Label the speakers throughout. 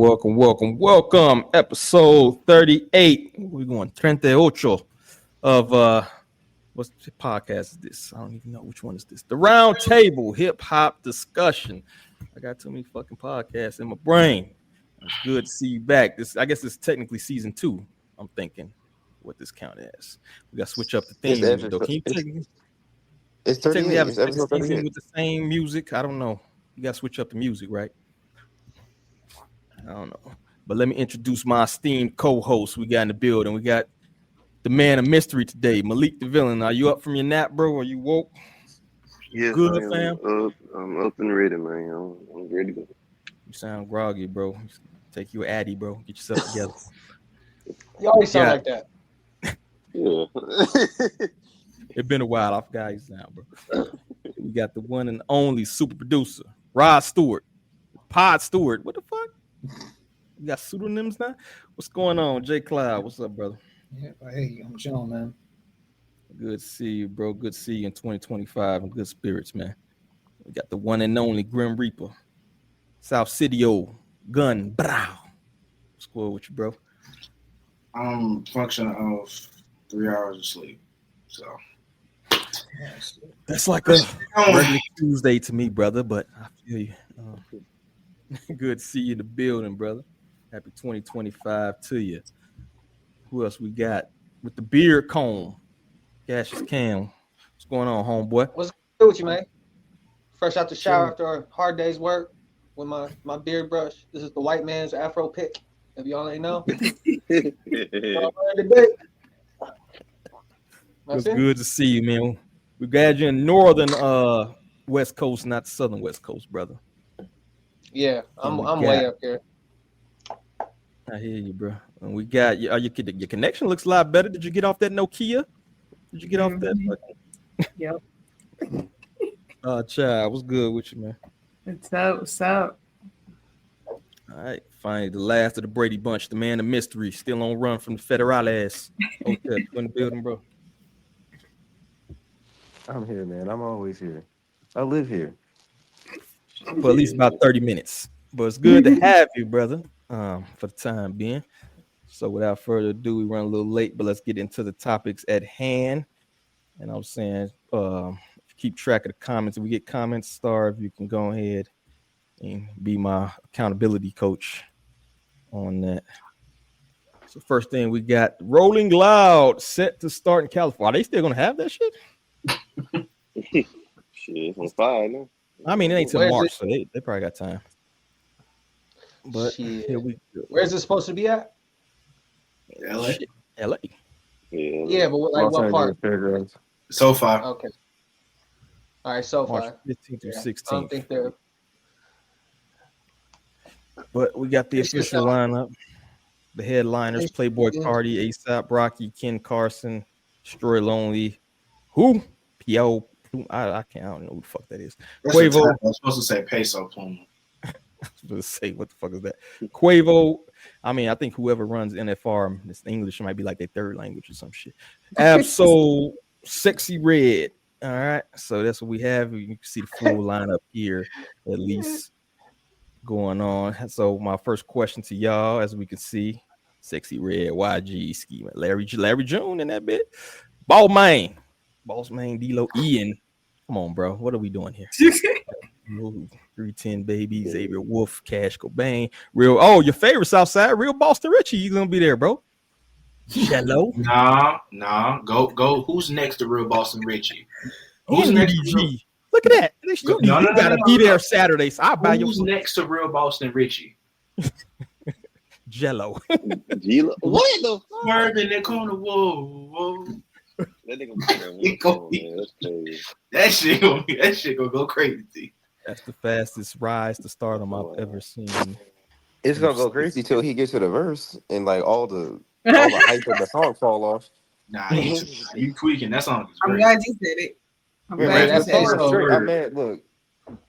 Speaker 1: welcome. Episode 38. We're going 38 of what's the podcast is this? I don't even know which one is this. The Roundtable hip hop discussion. I got too many fucking podcasts in my brain. It's good to see you back. I guess it's technically season 2. I'm thinking what this count as. We got to switch up the theme.
Speaker 2: It's 38.
Speaker 1: Have a
Speaker 2: it's episode 38
Speaker 1: with the same music. I don't know. You got to switch up the music, right? I don't know. But let me introduce my esteemed co-host we got in the building. We got the man of mystery today, Malik the Villain. Are you up from your nap, bro? Are you woke?
Speaker 3: Yes,
Speaker 1: good, fam?
Speaker 3: I'm up and ready, man. I'm ready to go.
Speaker 1: You sound groggy, bro. Take you Addy, bro. Get yourself together.
Speaker 4: You always sound like that.
Speaker 3: Yeah.
Speaker 1: It's been a while. I forgot you sound, bro. We got the one and only super producer, Rod Stewart. Pod Stewart. What the fuck? You got pseudonyms now? What's going on? Jay Cloud, what's up, brother?
Speaker 5: Yeah, hey, I'm chilling, man.
Speaker 1: Good to see you, bro. Good to see you in 2025 and good spirits, man. We got the one and only Grim Reaper, South City-O, Gun, Brow. What's going with you, bro?
Speaker 6: I'm functioning off 3 hours of sleep, so
Speaker 1: that's like a regular Tuesday to me, brother. But I feel you. Good to see you in the building, brother. Happy 2025 to you. Who else we got with the beard comb? Gaseous Cam. What's going on, homeboy?
Speaker 4: What's good with you, man? Fresh out the shower after a hard day's work with my beard brush. This is the white man's Afro pick. If y'all ain't know.
Speaker 1: It's good to see you, man. We got you in northern West Coast, not the southern West Coast, brother.
Speaker 4: Yeah, I'm way up here.
Speaker 1: I hear you, bro. And we got your connection looks a lot better. Did you get off that Nokia? Did you get off that?
Speaker 7: Yep.
Speaker 1: Child, what's good with you, man?
Speaker 7: What's up?
Speaker 1: All right, finally, the last of the Brady bunch, the man of mystery, still on run from the Federales. Okay, you in the building, bro.
Speaker 2: I'm here, man. I'm always here. I live here.
Speaker 1: For at least about 30 minutes. But it's good to have you, brother, for the time being. So without further ado, we run a little late, but let's get into the topics at hand. And I was saying, keep track of the comments. If we get comments, Star, if you can go ahead and be my accountability coach on that. So first thing we got, Rolling Loud set to start in California. Are they still going to have that shit?
Speaker 3: Shit, it's on fire now.
Speaker 1: I mean, it ain't till March, so they probably got time. But here we go.
Speaker 4: Where's it supposed to be at?
Speaker 6: LA.
Speaker 1: LA.
Speaker 4: Yeah, but what part?
Speaker 6: So far.
Speaker 4: Okay. All right, so far.
Speaker 1: March 15th through 16th.
Speaker 4: I don't think they're.
Speaker 1: But we got the official lineup. The headliners: Playboy Cardi, ASAP Rocky, Ken Carson, Destroy Lonely, who? P.O. I don't know who the fuck that is. Quavo.
Speaker 6: I was supposed to say Peso Pluma.
Speaker 1: I was supposed to say, what the fuck is that? Quavo. I mean, I think whoever runs NFR, this English might be like their third language or some shit. Absol Sexy Red. All right. So that's what we have. You can see the full lineup here, at least going on. So my first question to y'all, as we can see, Sexy Red, YG, Schema, Larry June in that bit. Boss Man, D-Lo, Ian. Come on, bro. What are we doing here? 310 Baby, Xavier Wolf, Cash Cobain, Real. Oh, your favorite Southside, Real Boston Richie. You gonna be there, bro? Hello.
Speaker 6: Nah. Go. Who's next to Real Boston Richie? Who's next to Real...
Speaker 1: Look at that. You gotta be there Saturday. So I'll buy you.
Speaker 6: Who's next to Real Boston Richie?
Speaker 1: Jello.
Speaker 3: What the fuck?
Speaker 6: Swerve in that corner. Whoa.
Speaker 3: That nigga
Speaker 6: that shit gonna go crazy.
Speaker 1: That's the fastest rise to stardom I've ever seen.
Speaker 2: It's gonna go crazy till he gets to the verse and like all the hype of the song fall off.
Speaker 6: Nah, you tweaking. That song is great.
Speaker 7: I'm glad you said it. I'm glad you said it.
Speaker 2: Look,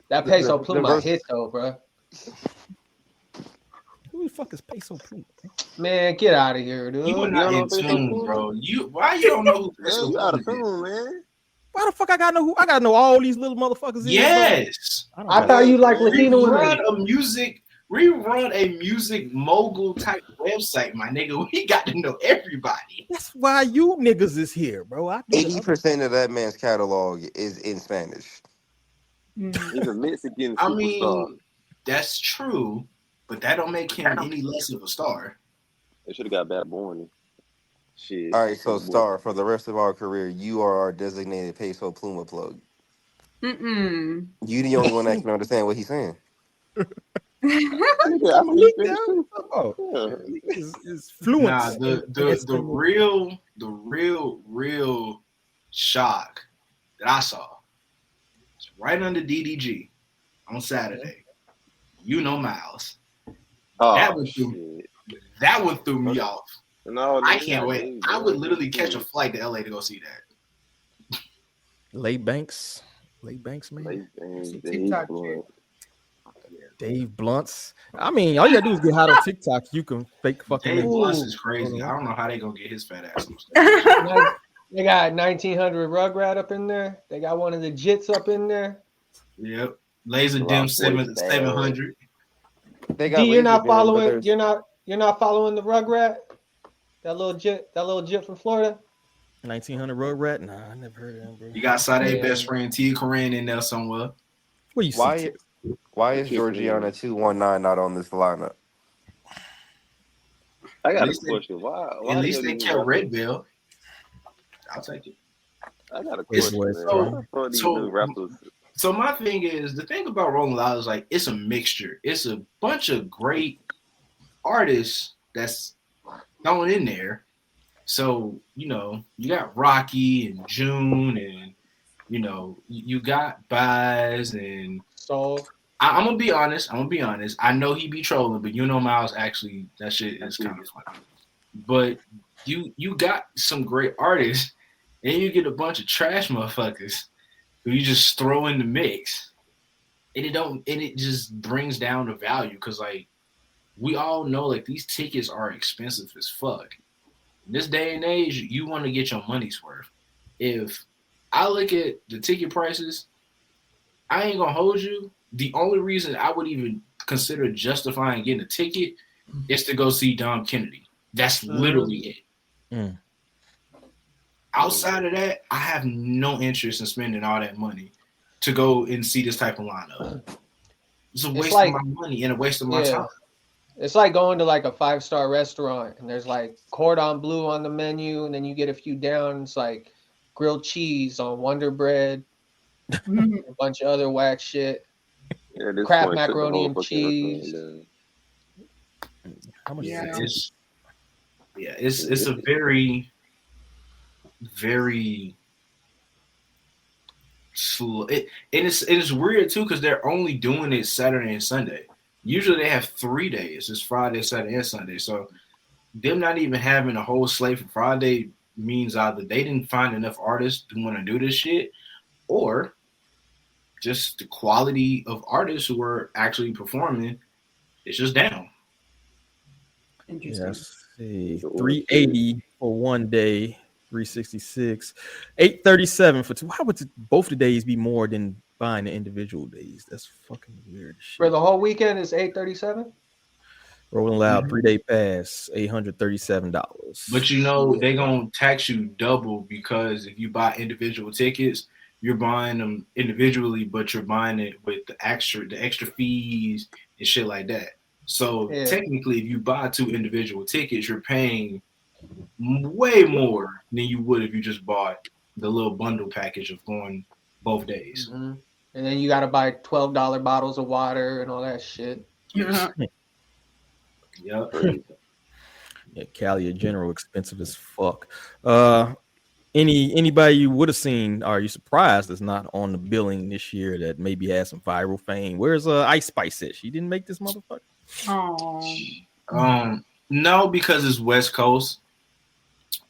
Speaker 4: that Peso Pluma hit though, bro.
Speaker 1: Who the fuck is Peso Pluma?
Speaker 4: Man, get out of here, dude.
Speaker 6: You are not in tune, bro. Why you don't know who Peso
Speaker 3: you out of
Speaker 6: Pluma
Speaker 3: tune, man.
Speaker 1: Why the fuck I gotta know who? I gotta know all these little motherfuckers.
Speaker 6: Yes.
Speaker 4: I thought you like Latino
Speaker 6: run
Speaker 4: women.
Speaker 6: a music We run a music mogul type website, my nigga. We got to know everybody.
Speaker 1: That's why you niggas is here, bro. I do the other-
Speaker 2: 80% of that man's catalog is in Spanish.
Speaker 3: He's a Mexican
Speaker 6: I
Speaker 3: superstar.
Speaker 6: mean, that's true, but that don't make him any less of a star.
Speaker 3: They should have got Bad Born. Shit.
Speaker 2: All right, so Star, for the rest of our career, you are our designated Peso Pluma plug.
Speaker 7: Mm-mm.
Speaker 2: You the only one that can understand what he's saying.
Speaker 3: Nigga, I know you Spanish too.
Speaker 1: Oh,
Speaker 3: Yeah.
Speaker 1: is fluent.
Speaker 6: Nah, the real shock that I saw was right under DDG on Saturday. You know Miles.
Speaker 3: Oh,
Speaker 6: That one threw me off.
Speaker 3: No,
Speaker 6: I can't wait. I would literally catch a flight to LA to go see that.
Speaker 1: Lay Banks, man.
Speaker 7: TikTok
Speaker 1: Dave Blunts. I mean, all you gotta do is get hot on TikTok. You can fake fucking.
Speaker 6: Dave
Speaker 1: niggas.
Speaker 6: Blunts is crazy. I don't know how they gonna get his fat ass on stage.
Speaker 4: They got 1900 Rugrat up in there. They got one of the Jits up in there.
Speaker 6: Yep. Laser Dim 700.
Speaker 2: They got
Speaker 4: D, you're not
Speaker 2: Laser Dim, but
Speaker 4: following.
Speaker 2: there's-
Speaker 4: You're not following the Rugrat. That little Jit from Florida.
Speaker 1: 1900 Road Rat. Nah, I never heard of him, bro.
Speaker 6: You got Sade
Speaker 4: Yeah.
Speaker 6: best friend T. Corinne in there somewhere.
Speaker 1: What you see?
Speaker 2: Why is Georgiana 219 not on this lineup?
Speaker 3: I got
Speaker 6: At
Speaker 3: a
Speaker 6: least they-
Speaker 3: question. Why
Speaker 6: At least
Speaker 3: the
Speaker 6: they
Speaker 3: hell
Speaker 6: kept
Speaker 3: these
Speaker 6: Red Bill. I'll take it.
Speaker 3: I got a
Speaker 1: It's
Speaker 3: question.
Speaker 1: West,
Speaker 3: Man.
Speaker 1: bro.
Speaker 3: Why the fuck these
Speaker 6: So-
Speaker 3: new rappers?
Speaker 6: So my thing is, the thing about Rolling Loud is like it's a mixture. It's a bunch of great artists that's thrown in there. So, you know, you got Rocky and June and, you know, you got Baz and
Speaker 4: So
Speaker 6: I'm gonna be honest. I know he be trolling, but you know Miles actually that shit is kind of funny. But you got some great artists and you get a bunch of trash motherfuckers who you just throw in the mix. And it just brings down the value because like we all know like these tickets are expensive as fuck. In this day and age, you want to get your money's worth. If I look at the ticket prices, I ain't gonna hold you. The only reason I would even consider justifying getting a ticket is to go see Dom Kennedy. That's literally it.
Speaker 1: Mm.
Speaker 6: Outside of that, I have no interest in spending all that money to go and see this type of lineup. It's a waste of my money and a waste of my time.
Speaker 4: It's like going to like a 5-star restaurant and there's like cordon bleu on the menu, and then you get a few down. It's like grilled cheese on Wonder Bread, a bunch of other whack shit.
Speaker 3: Yeah, this
Speaker 4: Kraft
Speaker 3: point took the
Speaker 4: macaroni
Speaker 3: whole
Speaker 4: and
Speaker 3: fucking
Speaker 4: cheese.
Speaker 3: restaurant
Speaker 1: How much?
Speaker 7: Yeah.
Speaker 6: It's a very, very slow. It's weird too because they're only doing it Saturday and Sunday. Usually they have 3 days. It's Friday, Saturday, and Sunday. So them not even having a whole slate for Friday means either they didn't find enough artists who want to do this shit, or just the quality of artists who are actually performing is just down.
Speaker 7: Interesting.
Speaker 1: Yes. See, 380 for one day, 366, 837 for two. Why would both the days be more than buying the individual days? That's fucking weird shit.
Speaker 4: For the whole weekend is $837.
Speaker 1: Rolling Loud 3-day pass, $837.
Speaker 6: But you know they gonna tax you double because if you buy individual tickets, you're buying them individually, but you're buying it with the extra fees and shit like that. So technically, if you buy 2 individual tickets, you're paying way more than you would if you just bought the little bundle package of going both days.
Speaker 4: Mm-hmm. And then you got to buy $12 bottles of water and all that shit.
Speaker 6: Yep.
Speaker 1: Yeah, Cali in general expensive as fuck. Anybody you would have seen, are you surprised that's not on the billing this year that maybe has some viral fame? Where's Ice Spice at? She didn't make this motherfucker.
Speaker 6: No, because it's West Coast,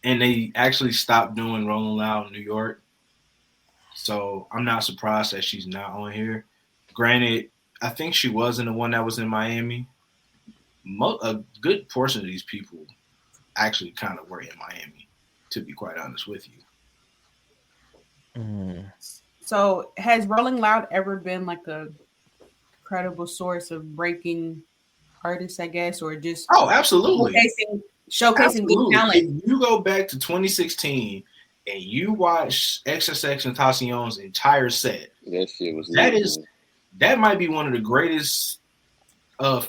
Speaker 6: and they actually stopped doing Rolling Loud in New York. So I'm not surprised that she's not on here. Granted, I think she was in the one that was in Miami. A good portion of these people actually kind of were in Miami, to be quite honest with you.
Speaker 7: So has Rolling Loud ever been like a credible source of breaking artists, I guess, or just
Speaker 6: absolutely
Speaker 7: showcasing good talent.
Speaker 6: If you go back to 2016 and you watch XXXTentacion's entire set,
Speaker 3: That shit was
Speaker 6: that might be one of the greatest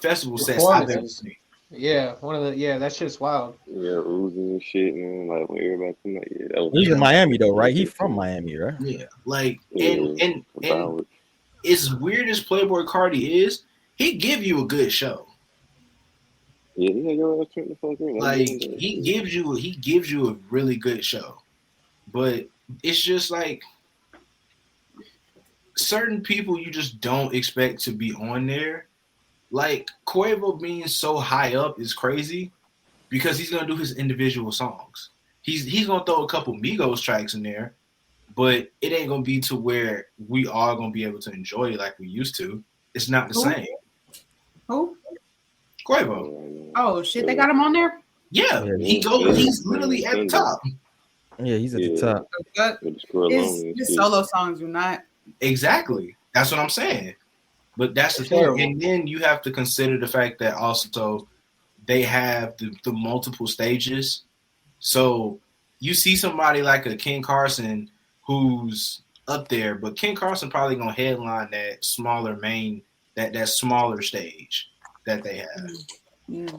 Speaker 6: festival sets I've ever seen.
Speaker 4: Yeah, that shit's wild.
Speaker 3: Yeah, Uzi and shit, man. Like when everybody come out, that was
Speaker 1: He's in Miami though, right? He's from Miami, right?
Speaker 6: Yeah, like and as weird as Playboi Carti is, he give you a good show.
Speaker 3: Yeah, your ass turned the fuck in.
Speaker 6: Like he gives you a really good show, but it's just like certain people you just don't expect to be on there. Like Quavo being so high up is crazy because he's gonna do his individual songs. He's gonna throw a couple Migos tracks in there, but it ain't gonna be to where we are gonna be able to enjoy it like we used to. It's not the same.
Speaker 7: Who?
Speaker 6: Quavo.
Speaker 7: Oh shit, they got him on there?
Speaker 6: Yeah, he's literally at the top.
Speaker 1: Yeah, he's at the top.
Speaker 7: His solo songs are not.
Speaker 6: Exactly. That's what I'm saying. But that's the thing. And then you have to consider the fact that also they have the multiple stages. So you see somebody like a Ken Carson who's up there, but Ken Carson probably gonna headline that smaller that smaller stage that they have.
Speaker 7: Yeah.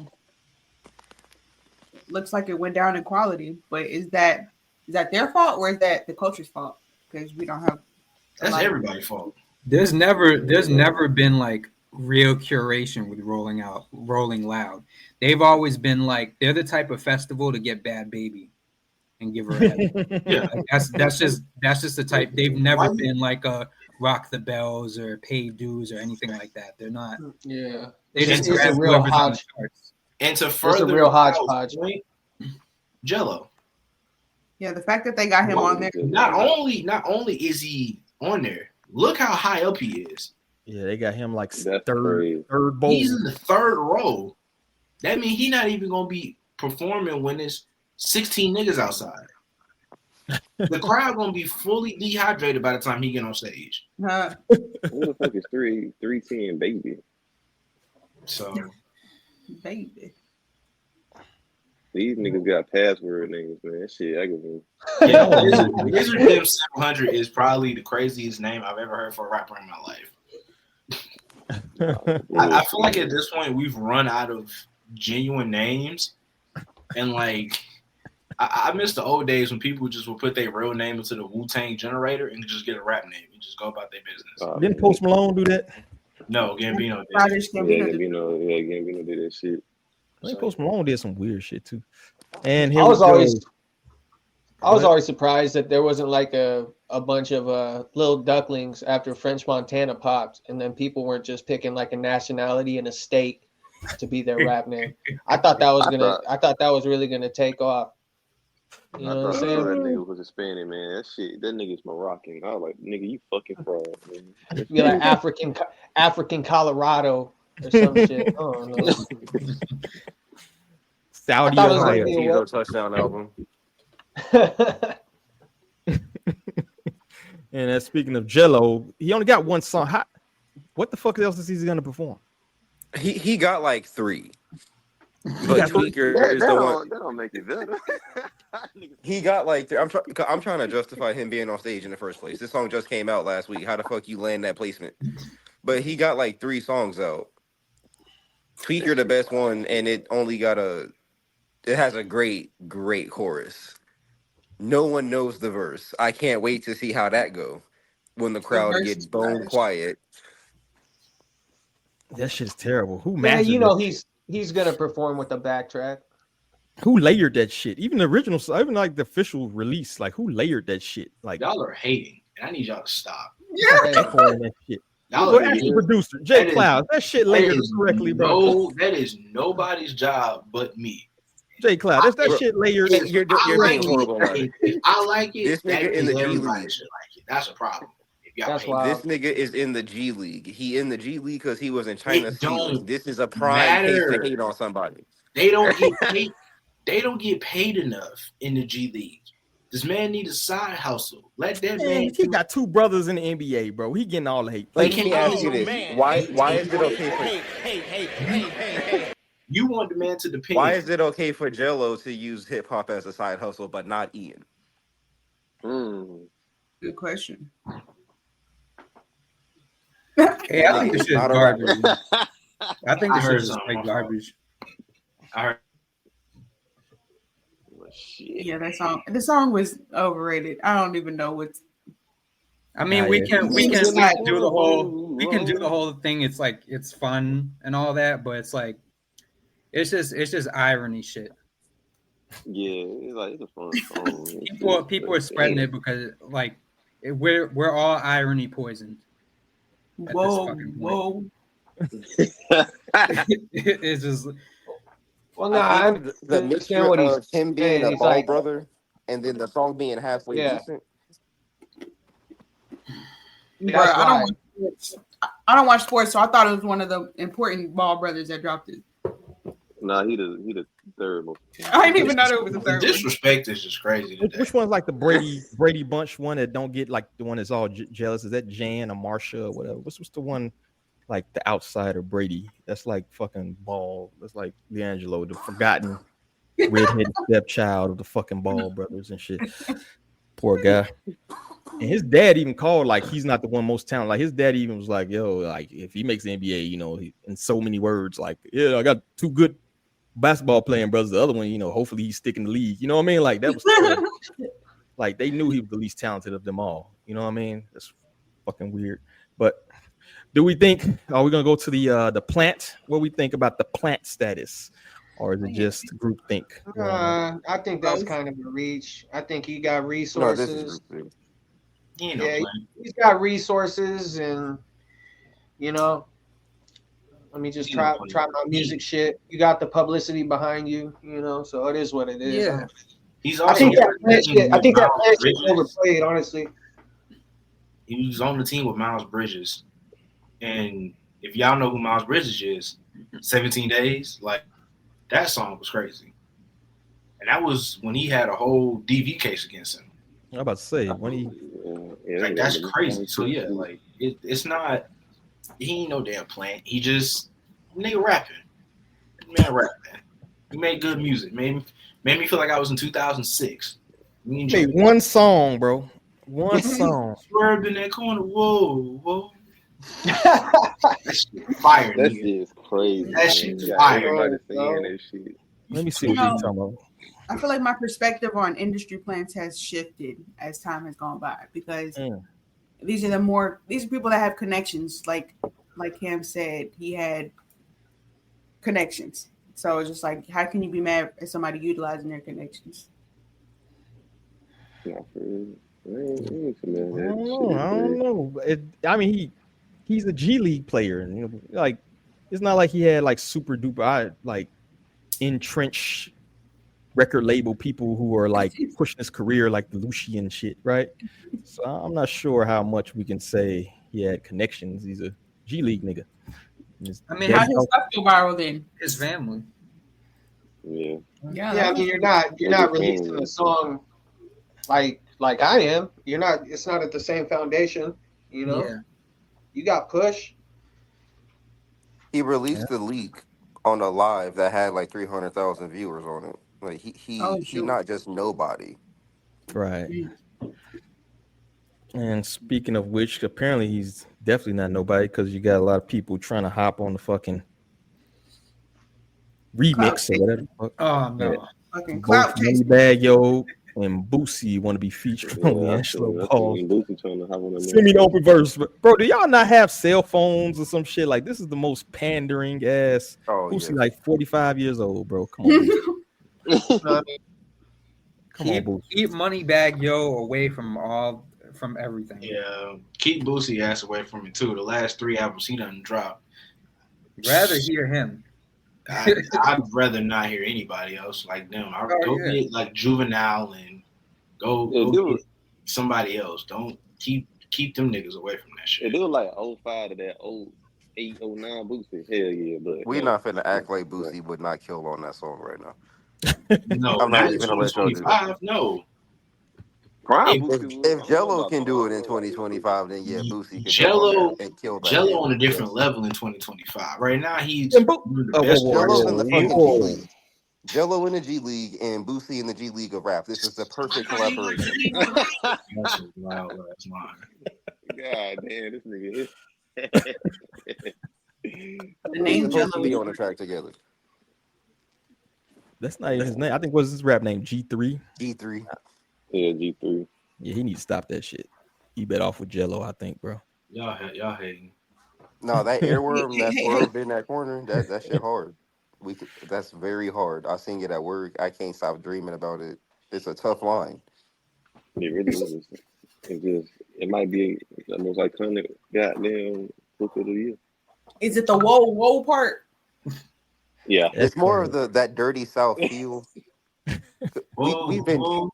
Speaker 7: Looks like it went down in quality, but is that their fault or is that the culture's fault? Because we don't have.
Speaker 6: That's everybody's fault.
Speaker 8: There's never been like real curation with Rolling Loud. They've always been like they're the type of festival to get Bad Baby and give her a head.
Speaker 6: Yeah,
Speaker 8: like that's just the type. They've never been like a Rock the Bells or Pay Dues or anything like that. They're not.
Speaker 4: Yeah,
Speaker 8: they just
Speaker 4: it's a real hodgepodge.
Speaker 6: And to further,
Speaker 4: it's a real hodgepodge.
Speaker 6: Jello.
Speaker 7: Yeah, the fact that they got him on there.
Speaker 6: Not only is he on there, look how high up he is.
Speaker 1: Yeah, they got him like
Speaker 3: That's
Speaker 1: third bowl.
Speaker 6: He's in the third row. That means he's not even gonna be performing when there's 16 niggas outside. The crowd gonna be fully dehydrated by the time he get on stage.
Speaker 3: Who the fuck is 310 Baby?
Speaker 6: So
Speaker 7: Baby.
Speaker 3: These niggas got password names, man. That shit, I give them.
Speaker 6: Yeah, Wizard Dim 700 is probably the craziest name I've ever heard for a rapper in my life. I feel like at this point we've run out of genuine names, and like I miss the old days when people just would put their real name into the Wu-Tang generator and just get a rap name and just go about their business.
Speaker 1: Didn't Post Malone do that?
Speaker 6: No, Gambino did.
Speaker 3: Gambino did that shit.
Speaker 1: I think Post Malone did some weird shit too. And
Speaker 4: I was always surprised that there wasn't like a bunch of little ducklings after French Montana popped, and then people weren't just picking like a nationality and a state to be their rap name. I thought that was really gonna take off. You know what I'm saying?
Speaker 3: That nigga was Hispanic, man. That nigga's Moroccan. I was like, nigga, you fucking fraud, man.
Speaker 4: Be like African Colorado or some shit. Oh no.
Speaker 1: Saudi
Speaker 2: Arabia touchdown album.
Speaker 1: And speaking of Jello, he only got one song. What the fuck else is he gonna perform?
Speaker 2: He got like 3. But Tweaker is the one.
Speaker 3: That don't make it better.
Speaker 2: He got like 3. I'm trying to justify him being on stage in the first place. This song just came out last week. How the fuck you land that placement? But he got like 3 songs out. Tweaker the best one, and it has a great chorus. No one knows the verse. I can't wait to see how that go when the crowd gets bone quiet.
Speaker 1: That shit's terrible. Who
Speaker 4: mastered you know he's gonna perform with the backtrack.
Speaker 1: Who layered that shit? Even the original, even like the official release, like who layered that shit? Like
Speaker 6: y'all are hating, and I need y'all to stop.
Speaker 7: Yeah,
Speaker 1: that shit. Well, ask the producer, Jay Cloud. That shit layered correctly, bro.
Speaker 6: That is nobody's job but me.
Speaker 1: Jay Cloud, that's that shit layered.
Speaker 2: You're being horrible.
Speaker 6: I like it.
Speaker 2: This nigga in the G League.
Speaker 6: That's a problem.
Speaker 2: This nigga is in the G League. He in the G League because he was in China. This is a prime case to hate on somebody.
Speaker 6: They don't get paid. They don't get paid enough in the G League. This man need a side hustle. Let that
Speaker 1: Man,
Speaker 6: man.
Speaker 1: he got 2 brothers in the NBA, bro. He getting all the hate.
Speaker 2: Let
Speaker 6: He
Speaker 2: me
Speaker 6: can't
Speaker 2: ask you
Speaker 6: be-
Speaker 2: this: why is it okay for
Speaker 6: You want the man to depend.
Speaker 2: why is it okay for Jello to use hip hop as a side hustle, but not Ian?
Speaker 7: Good question.
Speaker 8: Hey, I think this shit is
Speaker 2: Not a
Speaker 8: garbage.
Speaker 2: rapper.
Speaker 8: I think
Speaker 6: I
Speaker 8: this
Speaker 6: heard
Speaker 8: shit is
Speaker 6: something.
Speaker 8: like garbage.
Speaker 6: I heard.
Speaker 3: Well, shit.
Speaker 7: Yeah, that song. The song was overrated. I don't even know what's.
Speaker 8: I mean,
Speaker 1: Nah,
Speaker 8: we
Speaker 1: yeah.
Speaker 8: can do the whole thing. It's like it's fun and all that, but it's like it's just irony shit.
Speaker 3: Yeah, it's a fun song.
Speaker 8: People are spreading it because like we're all irony poisoned. At this
Speaker 7: Whoa,
Speaker 8: fucking point.
Speaker 7: whoa.
Speaker 8: It's just
Speaker 4: Well, no,
Speaker 2: I
Speaker 4: I
Speaker 2: think the
Speaker 4: understand
Speaker 2: mixture
Speaker 4: what he's
Speaker 2: of him
Speaker 4: saying.
Speaker 2: being a
Speaker 4: He's
Speaker 2: ball
Speaker 4: like,
Speaker 2: brother and then the song being halfway
Speaker 4: Yeah.
Speaker 2: decent.
Speaker 7: Bro,
Speaker 4: That's
Speaker 7: I don't
Speaker 4: why.
Speaker 7: watch sports. I don't watch sports, so I thought it was one of the important Ball brothers that dropped it.
Speaker 3: Nah, he the third most.
Speaker 7: I didn't even know there was a
Speaker 6: The
Speaker 7: third one.
Speaker 6: disrespect is just crazy today.
Speaker 1: Which one's like the Brady Bunch one that don't get like the one that's all jealous? Is that Jan or Marsha or whatever? What's the one like the outsider Brady? That's like fucking Ball. That's like LiAngelo, the forgotten redheaded stepchild of the fucking Ball brothers and shit. Poor guy. And his dad even called like he's not the one most talented. Like his dad even was like, "Yo, like if he makes the NBA, you know, in so many words, like yeah, I got 2 good basketball playing brothers. The other one, you know, hopefully he's sticking the league. You know what I mean? Like that was like they knew he was the least talented of them all. You know what I mean? That's fucking weird. But do we think? Are we gonna go to the plant? What we think about the plant status, or is it just group think?
Speaker 4: I think that's kind of a reach. I think he got
Speaker 2: No, this
Speaker 4: resources.
Speaker 2: is group three.
Speaker 6: He ain't no
Speaker 4: Yeah,
Speaker 6: plan.
Speaker 4: he's got resources, and you know, let me just
Speaker 6: He's
Speaker 4: try
Speaker 6: no plan.
Speaker 4: my music shit. You got the publicity behind you, you know, so it is what it is.
Speaker 8: Yeah.
Speaker 6: He's
Speaker 4: I
Speaker 6: also
Speaker 4: think that
Speaker 6: on the
Speaker 4: plan
Speaker 6: team
Speaker 4: shit. I
Speaker 6: with
Speaker 4: think that
Speaker 6: Miles
Speaker 4: plan shit's
Speaker 6: Bridges.
Speaker 4: overplayed, honestly.
Speaker 6: He was on the team with Miles Bridges, and if y'all know who Miles Bridges is, 17 Days, like that song was crazy, and that was when he had a whole DV case against him.
Speaker 1: I'm about to say when he
Speaker 6: Like that's crazy. So yeah, like it's not. He ain't no damn plant. He just nigga rapping. Man rapping. He made good music. Made me feel like I was in 2006. We enjoyed
Speaker 1: made one song, bro. One song.
Speaker 6: Swerved in that corner. Whoa, whoa. That shit fire,
Speaker 3: That
Speaker 6: nigga.
Speaker 3: shit is crazy.
Speaker 6: That
Speaker 3: man.
Speaker 6: shit's
Speaker 3: You got
Speaker 6: fire.
Speaker 3: everybody saying that shit.
Speaker 1: Let me see
Speaker 7: You
Speaker 1: what they
Speaker 7: know-
Speaker 1: talking about.
Speaker 7: I feel like my perspective on industry plants has shifted as time has gone by because these are people that have connections. Like Cam said, he had connections. So it's just like, how can you be mad at somebody utilizing their connections?
Speaker 3: Nah, for real. I ain't
Speaker 1: I don't know. I mean, he's a G League player, and you know, like it's not like he had like super duper like entrenched record label people who are like pushing his career like the Doechii and shit, right? So I'm not sure how much we can say he had connections. He's a G League nigga.
Speaker 8: I mean,
Speaker 7: How his stuff go viral then?
Speaker 8: his family.
Speaker 3: Yeah.
Speaker 4: Yeah, I mean, you're not releasing a song like I am. You're not. It's not at the same foundation. You know.
Speaker 8: Yeah.
Speaker 4: You got push.
Speaker 2: He released the leak on a live that had like 300,000 viewers on it. Like he not just nobody.
Speaker 1: Right. And speaking of which, apparently he's definitely not nobody because you got a lot of people trying to hop on the fucking remix or whatever.
Speaker 8: Oh no.
Speaker 7: Fucking
Speaker 1: Both
Speaker 7: clout chasing.
Speaker 1: Moneybag Yo and Boosie want to be featured on the Liangelo Ball.
Speaker 3: Trying to have one of
Speaker 1: Send me the open verse. But bro, do y'all not have cell phones or some shit? Like this is the most pandering ass Boosie, like 45 years old, bro. Come on. Boosie. Come on, Boosie.
Speaker 8: Keep Moneybag Yo away from everything.
Speaker 6: Yeah, keep Boosie ass away from me too. The last 3 albums he done dropped.
Speaker 8: Rather hear him.
Speaker 6: I'd rather not hear anybody else like them. I go get like Juvenile and go get somebody else. Don't keep them niggas away from that shit.
Speaker 3: It was like 05 to that 08, 09 Boosie. Hell yeah, but
Speaker 2: We not finna act like Boosie would not kill on that song right now.
Speaker 6: No,
Speaker 2: I'm not even gonna let y'all do that.
Speaker 6: 25. No.
Speaker 3: Prime
Speaker 6: If
Speaker 3: Boosie was.
Speaker 2: If Jello can do it in 2025, then yeah, Boosie could jump on
Speaker 6: Jello,
Speaker 2: there and kill that
Speaker 6: Jello
Speaker 2: shit.
Speaker 6: on a different level in 2025. Right now, he's
Speaker 1: And
Speaker 6: one of the
Speaker 1: oh,
Speaker 6: best
Speaker 2: Jello's
Speaker 6: artists
Speaker 2: in
Speaker 6: in
Speaker 2: the
Speaker 6: the game.
Speaker 2: fucking G League. Jello in the G League and Boosie in the G League of rap. This is the perfect collaboration.
Speaker 6: That's a wild ass line.
Speaker 3: God damn, this nigga.
Speaker 7: The
Speaker 2: They're
Speaker 7: name
Speaker 2: supposed to be
Speaker 7: Jello.
Speaker 2: on the track together.
Speaker 1: that's not even his name. I think what's his rap name? G3.
Speaker 2: G3.
Speaker 3: Yeah, G3.
Speaker 1: Yeah, he needs to stop that shit. He bet off with Jello, I think, bro.
Speaker 6: Y'all hating.
Speaker 2: No, that earworm, that
Speaker 7: Hey.
Speaker 2: swerve in that corner, that shit hard. That's very hard. I sing it at work. I can't stop dreaming about it. It's a tough line.
Speaker 3: It really is. It's just, it might be the most iconic goddamn book of the year.
Speaker 7: Is it the whoa part?
Speaker 3: Yeah.
Speaker 2: It's more of that dirty South feel. We've been
Speaker 1: That's all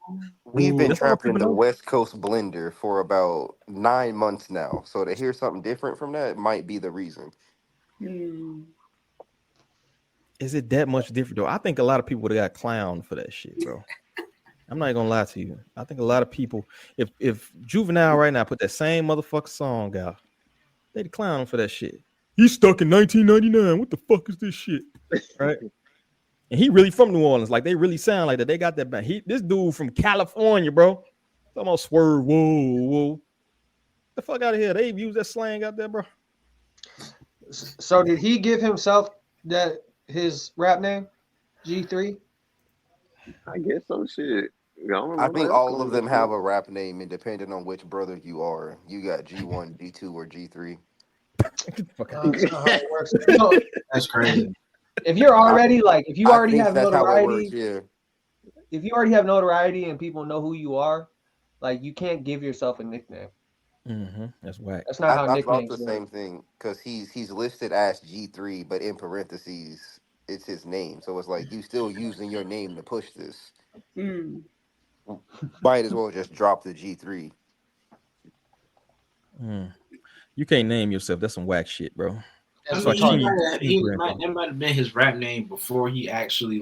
Speaker 2: trapped in
Speaker 1: people
Speaker 2: the
Speaker 1: know.
Speaker 2: West Coast blender for about 9 months now. So to hear something different from that might be the reason.
Speaker 1: Is it that much different though? I think a lot of people would have got clowned for that shit, bro. I'm not gonna lie to you. I think a lot of people, if Juvenile right now put that same motherfucker song out, they'd clown him for that shit. He's stuck in 1999. What the fuck is this shit? Right? And he really from New Orleans. Like they really sound like that. They got that back. This dude from California, bro. Talking about swerve, whoa. The fuck out of here. They use that slang out there, bro.
Speaker 4: So did he give himself his rap name? G3?
Speaker 3: I guess some shit.
Speaker 2: I think all of them have a rap name, and depending on which brother you are, you got G1, G2, or G3.
Speaker 4: That's not how it works.
Speaker 6: That's crazy.
Speaker 4: If you're already if you already have
Speaker 2: that's how it
Speaker 4: notoriety,
Speaker 2: works, yeah.
Speaker 4: if you already have notoriety and people know who you are, like you can't give yourself a nickname.
Speaker 1: Mm-hmm. That's whack.
Speaker 4: That's not how
Speaker 2: I thought
Speaker 4: nicknames
Speaker 2: the
Speaker 4: work.
Speaker 2: same thing because he's listed as G3, but in parentheses, it's his name. So it's like you still using your name to push this. Might as well just drop the G3.
Speaker 1: You can't name yourself. That's some whack shit, bro.
Speaker 6: I
Speaker 1: That's
Speaker 6: mean,
Speaker 1: like
Speaker 6: that might have been his rap name before he actually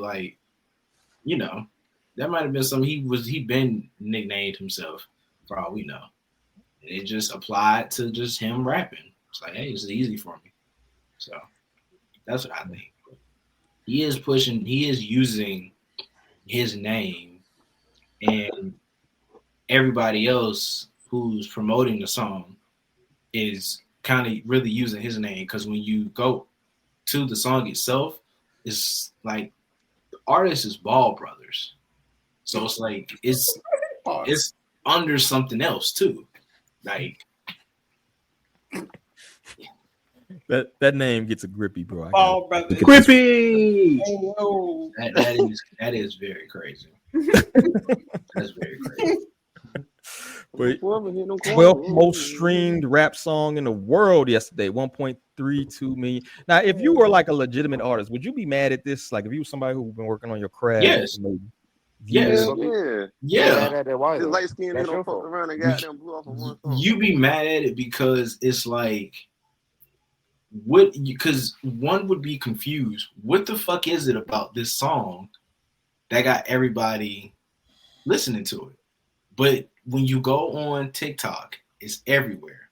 Speaker 6: that might have been something he'd been nicknamed himself for all we know. And it just applied to just him rapping. It's like, hey, it's easy for me. So that's what I think. He is using his name, and everybody else who's promoting the song is kind of really using his name, because when you go to the song itself, it's like the artist is Ball Brothers, so it's like it's under something else too, like
Speaker 1: that name gets a grippy, bro.
Speaker 7: Ball Brothers.
Speaker 3: Grippy.
Speaker 6: that is very crazy. That's very crazy.
Speaker 1: But 12th most streamed rap song in the world yesterday, 1.32 million. Now, if you were like a legitimate artist, would you be mad at this? Like, if you were somebody who's been working on your craft,
Speaker 6: Yes.
Speaker 3: Yeah.
Speaker 2: The
Speaker 3: light skin nigga don't fuck around and goddamn blew off of one song.
Speaker 6: You be mad at it because it's like, because one would be confused. What the fuck is it about this song that got everybody listening to it? But when you go on TikTok, it's everywhere.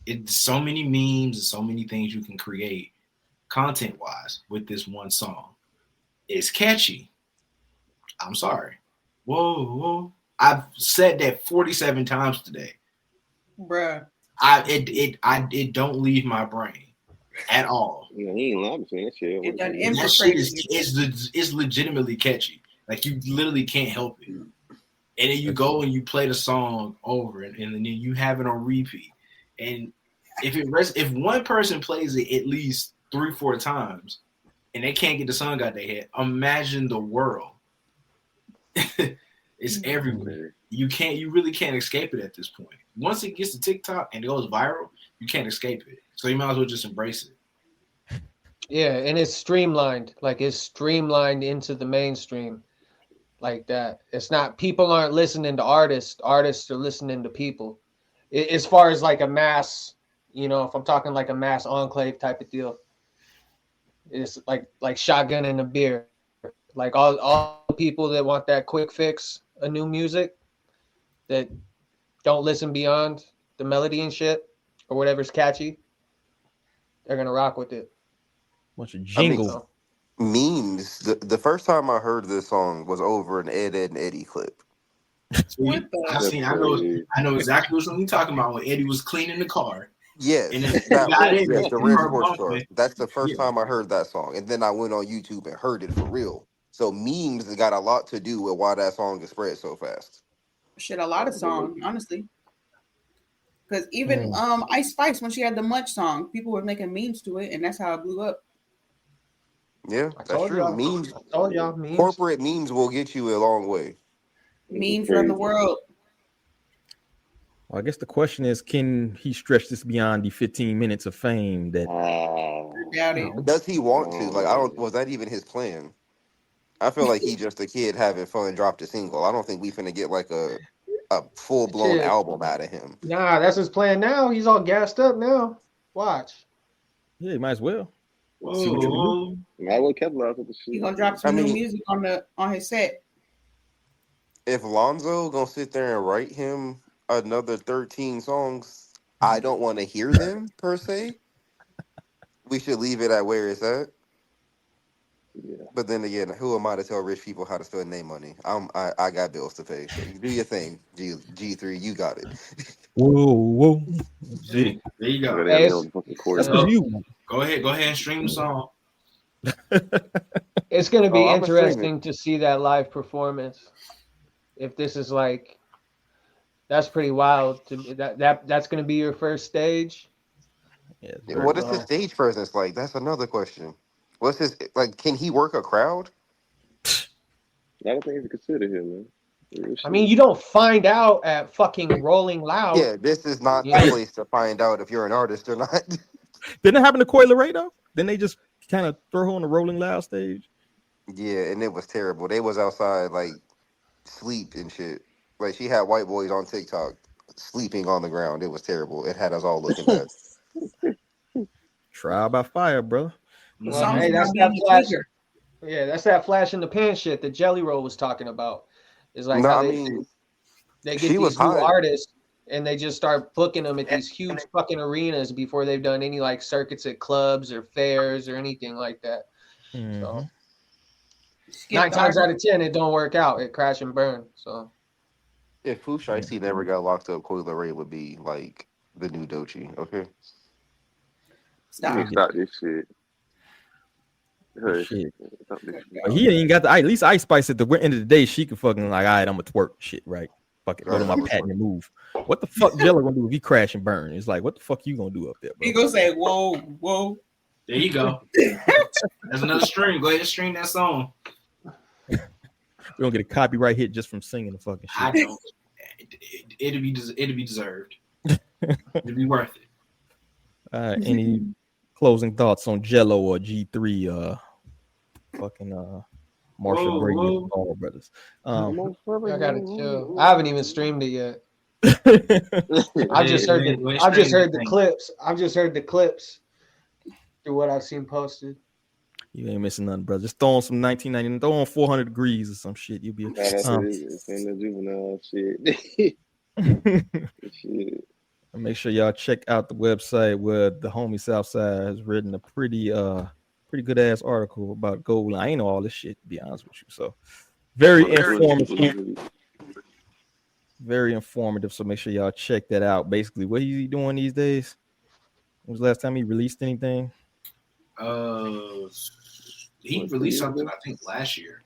Speaker 6: It's so many memes and so many things you can create content-wise with this one song. It's catchy. I'm sorry. Whoa. I've said that 47 times today.
Speaker 7: Bruh.
Speaker 6: It don't leave my brain at all.
Speaker 3: Yeah, he ain't lying to say that shit.
Speaker 6: That shit is legitimately catchy. Like, you literally can't help it. And then you go and you play the song over, and then you have it on repeat. And if one person plays it at least 3-4 times, and they can't get the song out their head, imagine the world. It's everywhere. You really can't escape it at this point. Once it gets to TikTok and it goes viral, you can't escape it. So you might as well just embrace it.
Speaker 4: Yeah, and it's streamlined. Like, it's streamlined into the mainstream. Like that. It's not, people aren't listening to artists are listening to people. As far as like a mass, if I'm talking like a mass enclave type of deal, it's like Shotgun and a beer. Like all the people that want that quick fix of new music, that don't listen beyond the melody and shit or whatever's catchy, they're gonna rock with it.
Speaker 1: Bunch of
Speaker 2: I mean,
Speaker 1: jingle.
Speaker 2: memes. The first time I heard this song was over an Ed, and Eddie clip.
Speaker 7: What the?
Speaker 6: I know exactly what you're talking about when Eddie was cleaning the car.
Speaker 2: Yes,
Speaker 6: And then
Speaker 2: that
Speaker 6: got
Speaker 2: one.
Speaker 6: in
Speaker 2: Yes,
Speaker 6: it,
Speaker 2: the
Speaker 6: and
Speaker 2: red
Speaker 6: her
Speaker 2: sports
Speaker 6: mom
Speaker 2: car.
Speaker 6: went,
Speaker 2: That's the first
Speaker 6: yeah.
Speaker 2: time I heard that song, and then I went on YouTube and heard it for real. So memes got a lot to do with why that song is spread so fast.
Speaker 7: Shit, a lot of songs, honestly. Because even Ice Spice, when she had the Munch song, people were making memes to it, and that's how it blew up.
Speaker 2: Yeah,
Speaker 4: I
Speaker 2: that's
Speaker 4: told
Speaker 2: true.
Speaker 4: y'all.
Speaker 2: Memes,
Speaker 4: I told y'all memes.
Speaker 2: corporate memes will get you a long way.
Speaker 7: Memes run the world.
Speaker 1: Well, I guess the question is, can he stretch this beyond the 15 minutes of fame that
Speaker 7: Doubt it.
Speaker 2: Does he want to? Like, I don't. Was that even his plan? I feel like he just a kid having fun, dropped a single. I don't think we finna get like a full blown
Speaker 4: Shit.
Speaker 2: album out of him.
Speaker 4: Nah, that's his plan now. He's all gassed up now. Watch.
Speaker 1: yeah, he might as well.
Speaker 6: Whoa.
Speaker 3: I will capitalize with the shit.
Speaker 7: He gonna drop some
Speaker 2: I
Speaker 7: new
Speaker 2: mean-
Speaker 7: music on his set.
Speaker 2: If Lonzo gonna sit there and write him another 13 songs, I don't want to hear them per se. We should leave it at where it's at.
Speaker 3: Yeah.
Speaker 2: But then again, who am I to tell rich people how to spend their money? I got bills to pay. So you do your thing, G3. You got it.
Speaker 1: Whoa.
Speaker 6: Hey, there you go.
Speaker 3: They have me
Speaker 4: Hey,
Speaker 3: on the fucking court.
Speaker 1: That's
Speaker 4: So-
Speaker 1: for you.
Speaker 6: Go ahead and stream the song.
Speaker 4: It's going to be
Speaker 2: Oh, I'm a
Speaker 4: interesting to see that live performance. If this is like, that's pretty wild. That's going to be your first stage.
Speaker 1: Yeah,
Speaker 2: What is his stage presence like? That's another question. What's his like? Can he work a crowd?
Speaker 3: I don't think it's considered here, man. Real
Speaker 4: I mean, you don't find out at fucking Rolling Loud.
Speaker 2: Yeah, this is not
Speaker 4: Yeah.
Speaker 2: the place to find out if you're an artist or not.
Speaker 1: Didn't it happen to Coi Leray though? Didn't they just kind of throw her on the Rolling Loud stage?
Speaker 2: Yeah, and it was terrible. They was outside like sleep and shit. Like she had white boys on TikTok sleeping on the ground. It was terrible. It had us all looking bad.
Speaker 1: Trial by fire, brother.
Speaker 7: The
Speaker 4: Well,
Speaker 7: song's
Speaker 4: hey,
Speaker 7: about
Speaker 4: that's
Speaker 7: being
Speaker 4: that
Speaker 7: a
Speaker 4: flash.
Speaker 7: tweaker.
Speaker 4: Yeah, that's that flash in the pan shit that Jelly Roll was talking about. It's like
Speaker 2: No,
Speaker 4: how
Speaker 2: I
Speaker 4: they
Speaker 2: mean,
Speaker 4: get
Speaker 2: she was
Speaker 4: these new
Speaker 2: hot.
Speaker 4: artists and they just start booking them at these huge fucking arenas before they've done any like circuits at clubs or fairs or anything like that. So
Speaker 7: Skip
Speaker 4: 9
Speaker 7: the
Speaker 4: times out
Speaker 7: artist.
Speaker 4: of 10, it don't work out. It crash and burn. So
Speaker 2: If Pooh Shiesty never got locked up, Coi Leray would be like the new Doechii. Okay.
Speaker 7: Stop.
Speaker 3: Stop this shit. Hush.
Speaker 1: Shit.
Speaker 3: Stop this shit.
Speaker 1: But he ain't got the at least Ice Spice at the end of the day. She could fucking like, all right, I'm gonna twerk shit, right? Fuck it, go to my patent and move. What the fuck Jello gonna do if he crash and burn? It's like, what the fuck you gonna do up there, bro?
Speaker 7: He gonna say, whoa.
Speaker 6: There you go. There's another stream. Go ahead and stream that song.
Speaker 1: We don't get a copyright hit just from singing the fucking
Speaker 6: I
Speaker 1: shit.
Speaker 6: don't. It'll be deserved. It'll be worth it.
Speaker 1: Any closing thoughts on Jello or G3? Fucking Marsha
Speaker 6: Whoa,
Speaker 1: Brady
Speaker 6: whoa.
Speaker 1: and Ball brothers.
Speaker 4: I gotta chill. I haven't even streamed it yet. I've just heard the clips. I've just heard the clips through what I've seen posted.
Speaker 1: You ain't missing nothing, brother. Just throw on some 1990, throw on 400 degrees or some shit. You'll be.
Speaker 3: Nah, that's it's in the juvenile shit. Shit.
Speaker 1: And make sure y'all check out the website where the homie Southside has written a pretty good ass article about gold. I ain't know all this shit, to be honest with you. So very informative. Very informative. So make sure y'all check that out. Basically, what is he doing these days? When was the last time he released anything?
Speaker 6: He released something I think last year,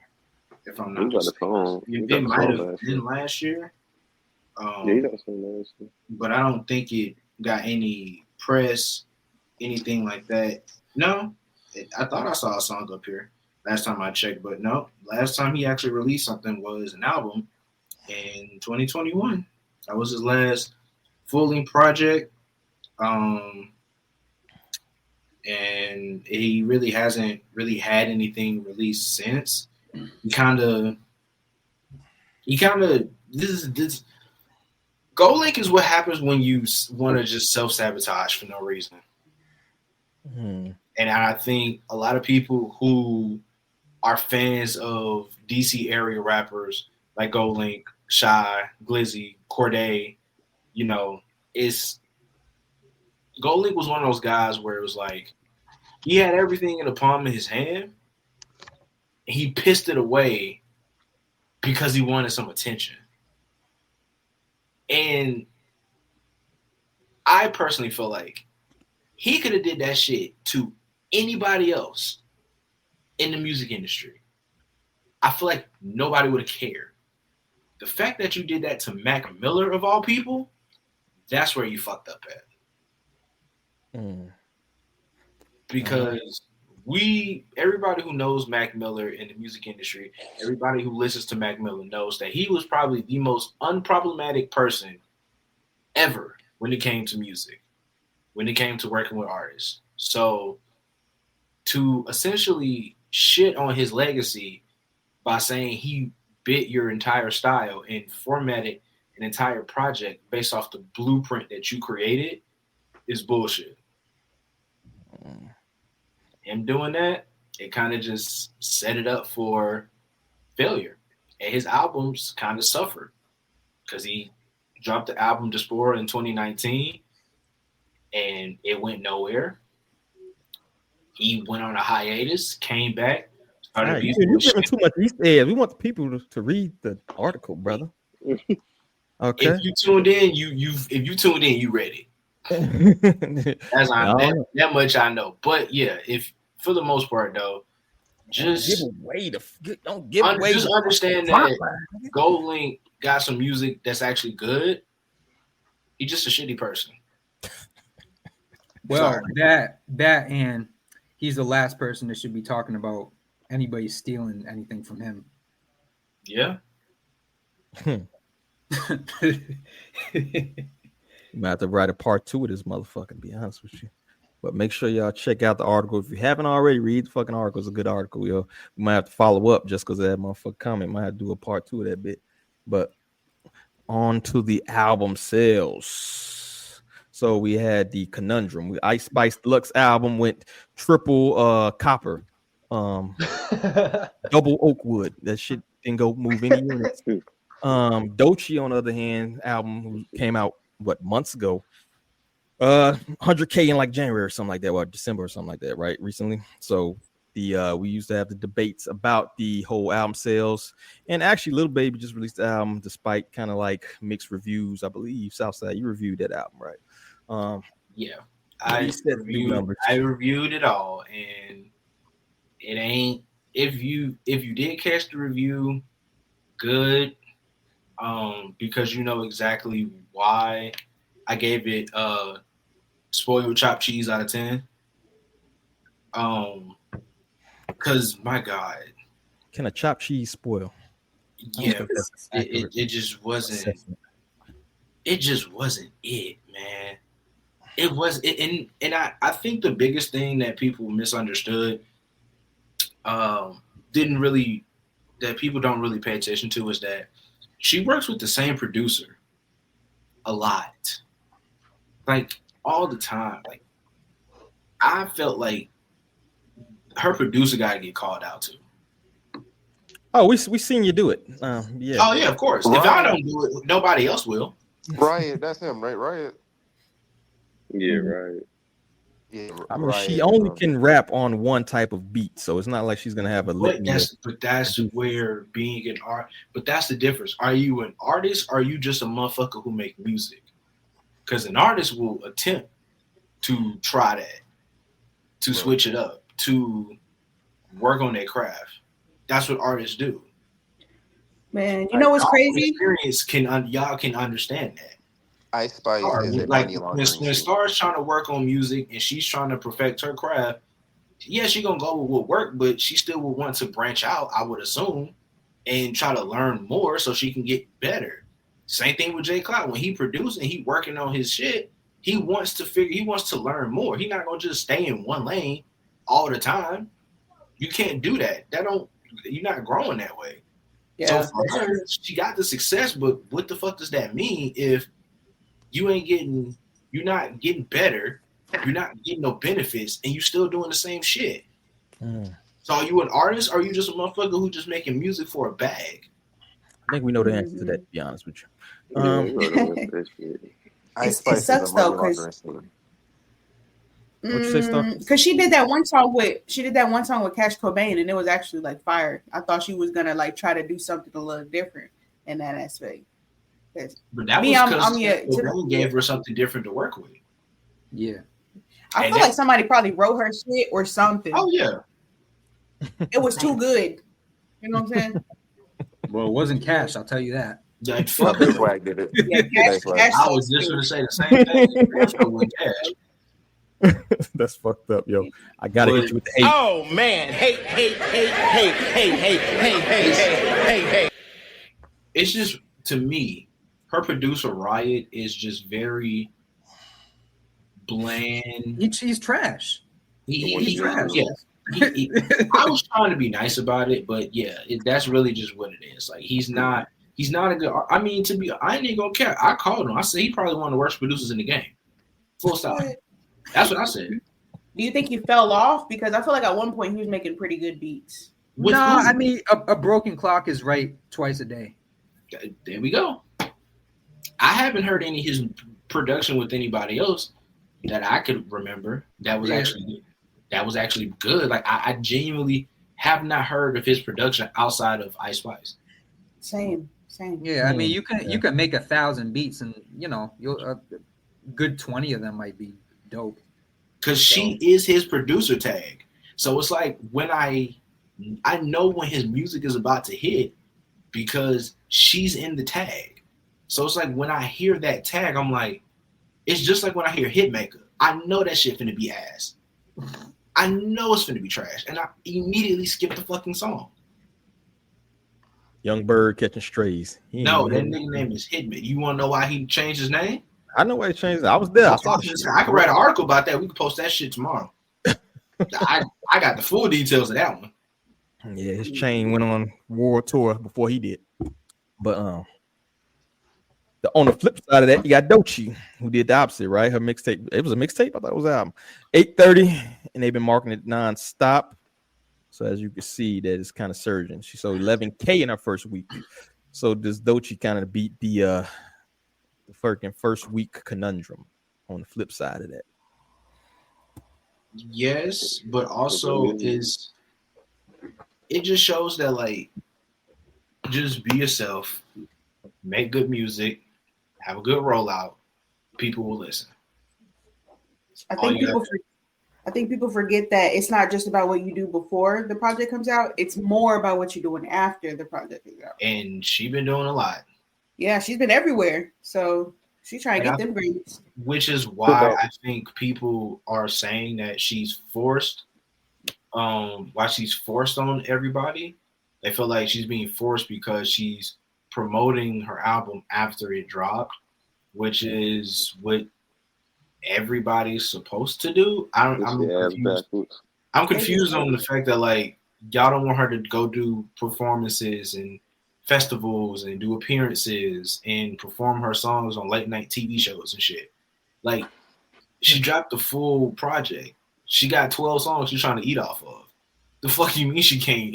Speaker 6: if I'm not
Speaker 3: He got the
Speaker 6: mistaken.
Speaker 3: phone.
Speaker 6: It might have been last year.
Speaker 3: Yeah, he got some last year.
Speaker 6: But I don't think it got any press, anything like that. No, I thought I saw a song up here last time I checked, but no. Last time he actually released something was an album in 2021. That was his last full-length project. And he really hasn't really had anything released since. This Gold Link is what happens when you want to just self-sabotage for no reason. And I think a lot of people who are fans of DC area rappers like Gold Link Shy, Glizzy, Corday, you know, Gold Link was one of those guys where it was like he had everything in the palm of his hand. He pissed it away because he wanted some attention. And I personally feel like he could have did that shit to anybody else in the music industry. I feel like nobody would have cared. The fact that you did that to Mac Miller of all people, that's where you fucked up at. Because everybody who knows Mac Miller in the music industry, everybody who listens to Mac Miller knows that he was probably the most unproblematic person ever when it came to music, when it came to working with artists. So to essentially shit on his legacy by saying he bit your entire style and formatted an entire project based off the blueprint that you created is bullshit. Him doing that, it kind of just set it up for failure. And his albums kind of suffered because he dropped the album Diaspora in 2019 and it went nowhere. He went on a hiatus, came back.
Speaker 1: You're giving too much Easter eggs. We want the people to read the article, brother. Okay.
Speaker 6: If you tuned in, you read it. That much I know. But yeah, if for the most part though, just understand that Gold Link got some music that's actually good. He's just a shitty person.
Speaker 8: Well, that and he's the last person that should be talking about anybody stealing anything from him.
Speaker 6: Yeah.
Speaker 1: I'm gonna have to write a part 2 of this motherfucker, to be honest with you. But make sure y'all check out the article. If you haven't already, read the fucking article. It's a good article, yo. We might have to follow up just because of that motherfucker comment. Might have to do a part 2 of that bit. But on to the album sales. So we had the Conundrum. Spice Deluxe Album went triple copper. Double oak wood. That shit didn't go move any units. Doechii, on the other hand, album came out months ago. 100K in like January or something like that, or December or something like that, right? Recently. So we used to have the debates about the whole album sales, and actually Lil Baby just released the album despite kind of like mixed reviews. I believe Southside, you reviewed that album, right?
Speaker 6: Yeah, I reviewed it all, and it ain't. If you did catch the review, good, because you know exactly why I gave it spoiled chopped cheese out of 10. Because my God,
Speaker 1: can a chopped cheese spoil?
Speaker 6: Yeah, it just wasn't. It just wasn't it, man. It was it, and I think the biggest thing that people misunderstood, that people don't really pay attention to, is that she works with the same producer a lot, like all the time. Like I felt like her producer got to get called out too.
Speaker 1: Oh, we seen you do it. Yeah.
Speaker 6: Oh yeah, of course. Riot. If I don't do it, nobody else will.
Speaker 2: Riot, that's him, right? Riot.
Speaker 3: Yeah, right.
Speaker 2: Yeah,
Speaker 1: I mean,
Speaker 2: Riot,
Speaker 1: she only can rap on one type of beat, so it's not like she's gonna have a.
Speaker 6: But that's where being an art. But that's the difference. Are you an artist? Or are you just a motherfucker who make music? Because an artist will attempt to try that, to switch it up, to work on their craft. That's what artists do.
Speaker 7: Man, you know what's crazy?
Speaker 6: Experience y'all can understand that.
Speaker 2: Ice Spice is a
Speaker 6: like
Speaker 2: money
Speaker 6: when
Speaker 2: laundering.
Speaker 6: Star's trying to work on music and she's trying to perfect her craft, yeah, she's gonna go with what work, but she still will want to branch out, I would assume, and try to learn more so she can get better. Same thing with J. Cloud. When he producing, he working on his shit, he wants to learn more. He's not gonna just stay in one lane all the time. You can't do that. You're not growing that way. Yeah. So for her, she got the success, but what the fuck does that mean if you're not getting better, you're not getting no benefits, and you're still doing the same shit? So are you an artist, or are you just a motherfucker who just making music for a bag?
Speaker 1: I think we know the answer to that, to be honest with you.
Speaker 3: Yeah, you already know that shit.
Speaker 2: Ice
Speaker 7: It
Speaker 2: Spice is
Speaker 7: sucks
Speaker 2: a
Speaker 7: though,
Speaker 2: money
Speaker 7: because
Speaker 2: laundering.
Speaker 1: What you say, Star?
Speaker 7: because she did that one song with Cash Cobain, and it was actually like fire. I thought she was gonna like try to do something a little different in that aspect.
Speaker 6: But that
Speaker 7: Me,
Speaker 6: was
Speaker 7: I'm
Speaker 6: because Cobain gave her something different to work with.
Speaker 8: Yeah.
Speaker 7: I feel like somebody probably wrote her shit or something.
Speaker 6: Oh yeah,
Speaker 7: It was too good. You know what I'm saying?
Speaker 8: Well, it wasn't Cash, I'll tell you that.
Speaker 6: like, fuck
Speaker 2: Big
Speaker 6: her.
Speaker 2: Swag did it.
Speaker 7: Yeah,
Speaker 2: Big Swag.
Speaker 6: I was just gonna say the same thing. That's with Cash.
Speaker 1: That's fucked up, yo. I gotta hit you with the hate.
Speaker 9: Oh man, hate.
Speaker 6: It's just, to me, her producer Riot is just very bland.
Speaker 8: He's trash.
Speaker 6: He's
Speaker 8: trash.
Speaker 6: Yeah. I was trying to be nice about it, but yeah, that's really just what it is. Like he's not a good. I mean, I ain't even gonna care. I called him. I said he probably one of the worst producers in the game. Full stop. That's what I said.
Speaker 7: Do you think he fell off? Because I feel like at one point he was making pretty good beats.
Speaker 8: No, I mean a broken clock is right twice a day.
Speaker 6: There we go. I haven't heard any of his production with anybody else that I could remember that was actually good. Like I genuinely have not heard of his production outside of Ice Spice.
Speaker 7: Same.
Speaker 8: Yeah, I mean you can make 1,000 beats, and you'll a good 20 of them might be dope.
Speaker 6: Because she is his producer tag. So it's like when I know when his music is about to hit because she's in the tag. So it's like when I hear that tag, I'm like, it's just like when I hear Hitmaker. I know that shit finna be ass. I know it's finna be trash. And I immediately skip the fucking song.
Speaker 1: Young Bird catching strays.
Speaker 6: No, that nigga name is Hitman. You wanna know why he changed his name?
Speaker 1: I know why he changed it. I was there. I saw this.
Speaker 6: I could write an article about that. We can post that shit tomorrow. I got the full details of that one.
Speaker 1: Yeah, his chain went on world tour before he did. But on the flip side of that, you got Doechii, who did the opposite, right? Her mixtape. It was a mixtape. I thought it was an album. 8:30, and they've been marketing it nonstop. So as you can see, that it's kind of surging. She sold 11K in her first week. So does Doechii kind of beat the first week conundrum on the flip side of that?
Speaker 6: Yes, but also it just shows that like just be yourself, make good music, have a good rollout, people will listen.
Speaker 7: I think people forget that it's not just about what you do before the project comes out. It's more about what you're doing after the project is out.
Speaker 6: And she's been doing a lot.
Speaker 7: Yeah, she's been everywhere. So she's trying to get them grades.
Speaker 6: Which is why I think people are saying that she's forced. Why she's forced on everybody. They feel like she's being forced because she's promoting her album after it dropped, which is what everybody's supposed to do. I'm confused on the fact that like y'all don't want her to go do performances and festivals and do appearances and perform her songs on late night TV shows and shit. Like she dropped the full project. She got 12 songs she's trying to eat off of. The fuck you mean she can't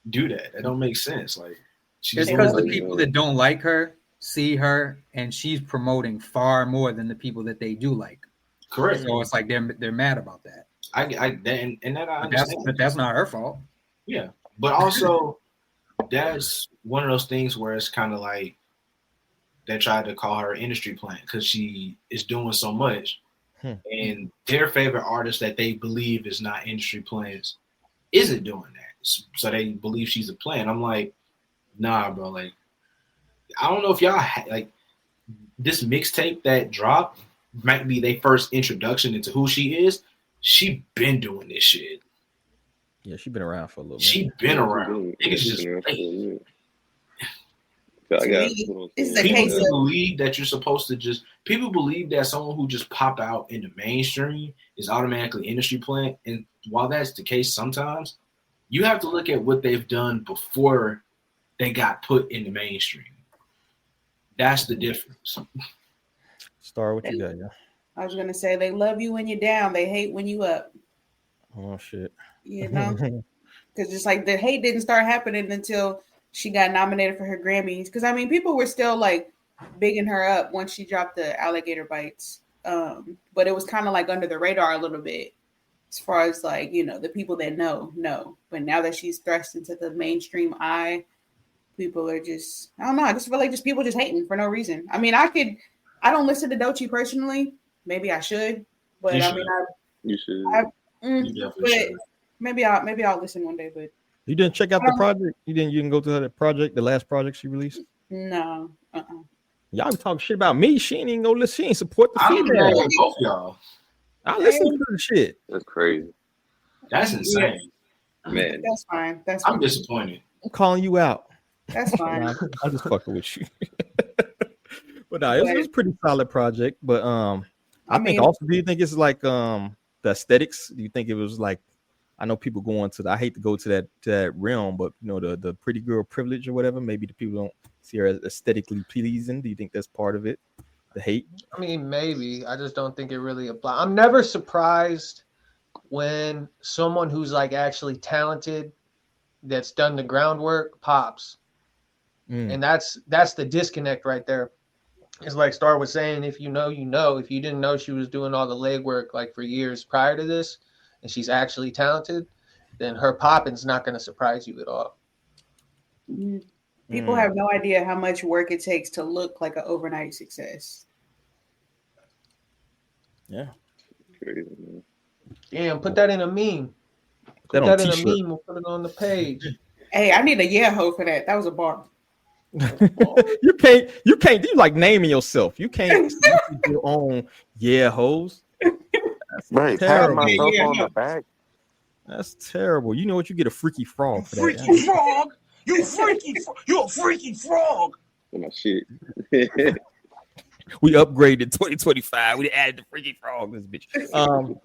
Speaker 6: do that? That don't make sense. Like
Speaker 8: it's because the people that don't like her see her, and she's promoting far more than the people that they do like.
Speaker 6: Correct.
Speaker 8: So it's like they're mad about that.
Speaker 6: I understand.
Speaker 8: But that's not her fault.
Speaker 6: Yeah, but also that's one of those things where it's kind of like they tried to call her industry plant because she is doing so much, and their favorite artist that they believe is not industry plants isn't doing that, so they believe she's a plant. I'm like, nah, bro. Like, I don't know if y'all like this mixtape that dropped might be their first introduction into who she is. She been doing this shit.
Speaker 1: Yeah, she been around for a little bit.
Speaker 6: She been around. Niggas just people believe that you're supposed to just people believe that someone who just pop out in the mainstream is automatically industry plant. And while that's the case sometimes, you have to look at what they've done before they got put in the mainstream. That's the difference.
Speaker 1: Star, what you got, yeah?
Speaker 7: I was gonna say they love you when you're down, they hate when you up.
Speaker 1: Oh shit.
Speaker 7: You know, because just like the hate didn't start happening until she got nominated for her Grammys. Because I mean, people were still like bigging her up once she dropped the Alligator Bites, but it was kind of like under the radar a little bit, as far as like the people that know. But now that she's thrust into the mainstream eye, people are just I don't know. I just feel like just people just hating for no reason. I mean, I don't listen to Doechii personally. Maybe I should, but
Speaker 6: You
Speaker 7: I
Speaker 6: should.
Speaker 7: mean,
Speaker 3: You should.
Speaker 6: You definitely
Speaker 7: but
Speaker 6: should.
Speaker 7: maybe I'll listen one day. But
Speaker 1: You didn't check out the project? You didn't go to that project, the last project she released?
Speaker 7: no.
Speaker 1: Y'all be talking shit about me. She ain't even go listen. She ain't support the
Speaker 6: I'm mad
Speaker 1: female.
Speaker 6: at both y'all.
Speaker 1: I listen to the shit.
Speaker 3: That's crazy,
Speaker 6: That's insane.
Speaker 3: man.
Speaker 7: That's fine.
Speaker 6: I'm disappointed.
Speaker 1: I'm calling you out.
Speaker 7: That's fine.
Speaker 1: Nah, I'm just fucking with you. But no, it was a pretty solid project. But I think also, do you think it's like the aesthetics? Do you think it was like, I know people going to I hate to go to that realm, but the pretty girl privilege or whatever, maybe the people don't see her as aesthetically pleasing. Do you think that's part of it? The hate?
Speaker 4: I mean, maybe. I just don't think it really applies. I'm never surprised when someone who's like actually talented, that's done the groundwork, pops. And that's the disconnect right there. It's like Star was saying, if you know, if you didn't know she was doing all the legwork like for years prior to this, and she's actually talented, then her popping's not going to surprise you at all.
Speaker 7: People have no idea how much work it takes to look like an overnight success.
Speaker 1: Yeah.
Speaker 3: Crazy, man.
Speaker 4: Damn, put that in a meme. Put that in a meme. We'll put it on the page.
Speaker 7: Hey, I need a ho for that. That was a bar.
Speaker 1: You can't you like naming yourself. You can't your own hoes. That's
Speaker 2: Right, pat myself on the back.
Speaker 1: That's terrible. You know what? You get a freaky frog for that.
Speaker 9: Freaky frog! You a freaky frog!
Speaker 3: My shit.
Speaker 1: We upgraded 2025. We added the freaky frog. This bitch. All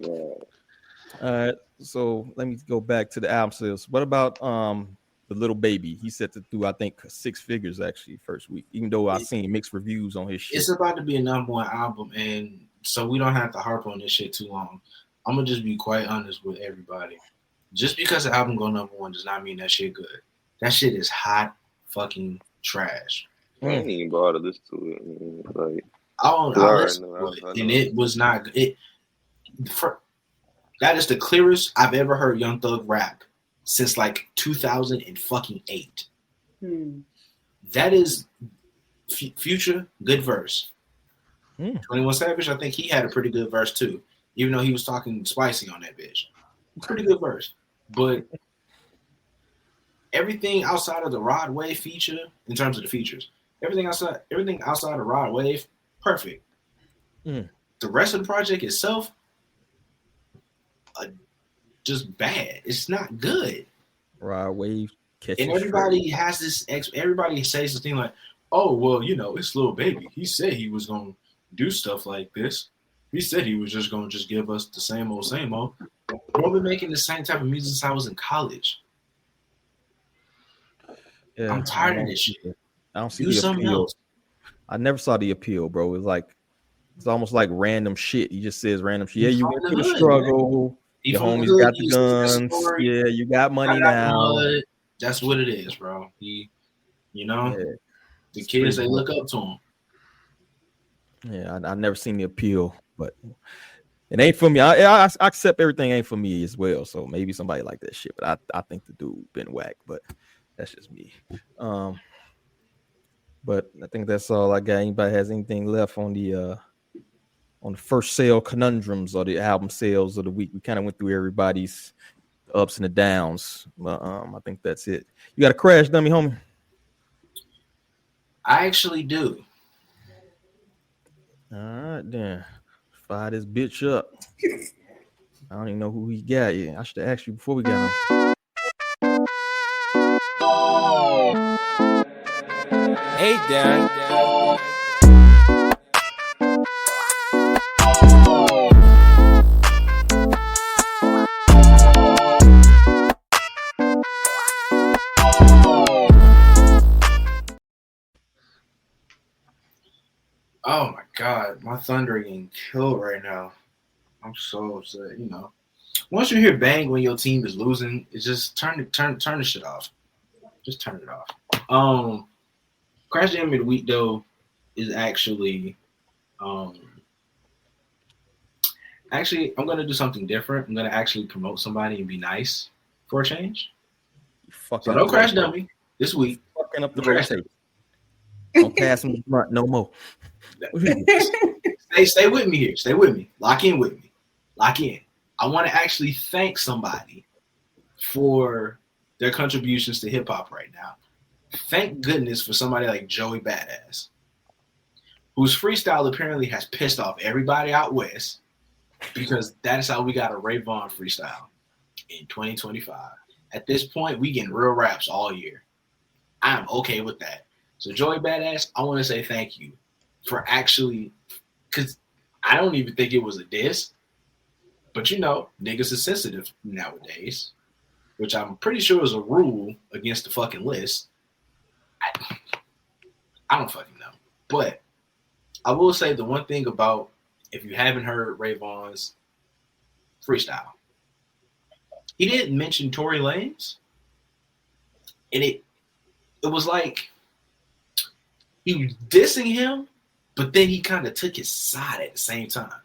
Speaker 1: right. So let me go back to the album sales. What about the Lil Baby? He set to do, I think, 6 figures actually first week. Even though I've seen mixed reviews on his shit.
Speaker 6: It's about to be a #1 album, and so we don't have to harp on this shit too long. I'm gonna just be quite honest with everybody. Just because the album go #1 does not mean that shit good. That shit is hot fucking trash.
Speaker 3: I ain't even bother to listen to it. Man. Like,
Speaker 6: I listened to it, and it was not it. That is the clearest I've ever heard Young Thug rap since like 2008. That is Future, good verse. 21 Savage, I think he had a pretty good verse too, even though he was talking spicy on that bitch. Pretty good verse. But everything outside of the Rod Wave feature, in terms of the features, everything outside of Rod Wave, perfect. The rest of the project itself, just bad. It's not good.
Speaker 1: Rod Wave,
Speaker 6: and everybody has this. Everybody says this thing like, "Oh, well, it's Lil Baby. He said he was gonna do stuff like this. He said he was just gonna give us the same old, same old." I've been making the same type of music since I was in college.
Speaker 1: Yeah,
Speaker 6: I'm tired of this shit.
Speaker 1: I don't see the appeal. I never saw the appeal, bro. It's almost like random shit. He just says random shit. Yeah, you went through the struggle. Your homies got the guns. Yeah, you got money now.
Speaker 6: That's what it is, bro. The kids, they look up to him.
Speaker 1: Yeah, I never seen the appeal, but it ain't for me. I accept everything ain't for me as well. So maybe somebody like that shit, but I think the dude been whack. But that's just me. But I think that's all I got. Anybody has anything left on the first sale conundrums or the album sales of the week? We kind of went through everybody's ups and the downs. But I think that's it. You got a crash dummy, homie?
Speaker 6: I actually do.
Speaker 1: All right, then. Fire this bitch up. I don't even know who he got yet. I should have asked you before we got on.
Speaker 9: Hey, Darren.
Speaker 6: Oh my God, my Thunder getting killed right now. I'm so upset. Once you hear bang when your team is losing, it's just turn the shit off. Just turn it off. Crash Jam of the Week though is actually actually I'm gonna do something different. I'm gonna actually promote somebody and be nice for a change. So no Crash Dummy this week.
Speaker 1: Fucking up the rotation. Don't pass him the blunt no more.
Speaker 6: Stay with me here. Stay with me. Lock in with me. Lock in. I want to actually thank somebody for their contributions to hip hop right now. Thank goodness for somebody like Joey Badass, whose freestyle apparently has pissed off everybody out west, because that is how we got a Ray Vaughn freestyle in 2025. At this point, we getting real raps all year. I'm okay with that. So Joey Badass, I want to say thank you for actually, because I don't even think it was a diss, but you know, niggas is sensitive nowadays, which I'm pretty sure is a rule against the fucking list. I don't fucking know. But I will say the one thing about, if you haven't heard Ray Vaughn's freestyle, he didn't mention Tory Lanez. And it was like he was dissing him, but then he kind of took his side at the same time.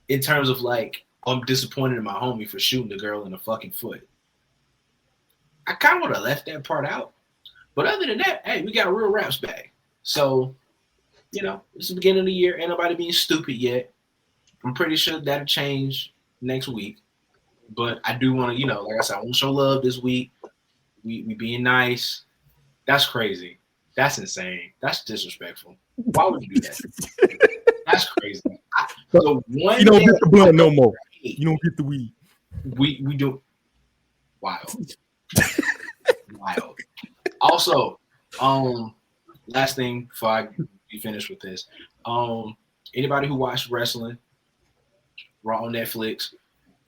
Speaker 6: In terms of like, I'm disappointed in my homie for shooting the girl in the fucking foot. I kind of would have left that part out. But other than that, hey, we got real raps back. So, you know, it's the beginning of the year. Ain't nobody being stupid yet. I'm pretty sure that'll change next week. But I do want to, you know, like I said, I want to show love this week. We being nice. That's crazy. That's insane. That's disrespectful. Why would you do that? That's crazy. So
Speaker 1: you don't get the blood no more. You don't get the weed.
Speaker 6: We do. Wild. Wild. Also, last thing before I be finished with this. Anybody who watched wrestling, Raw on Netflix,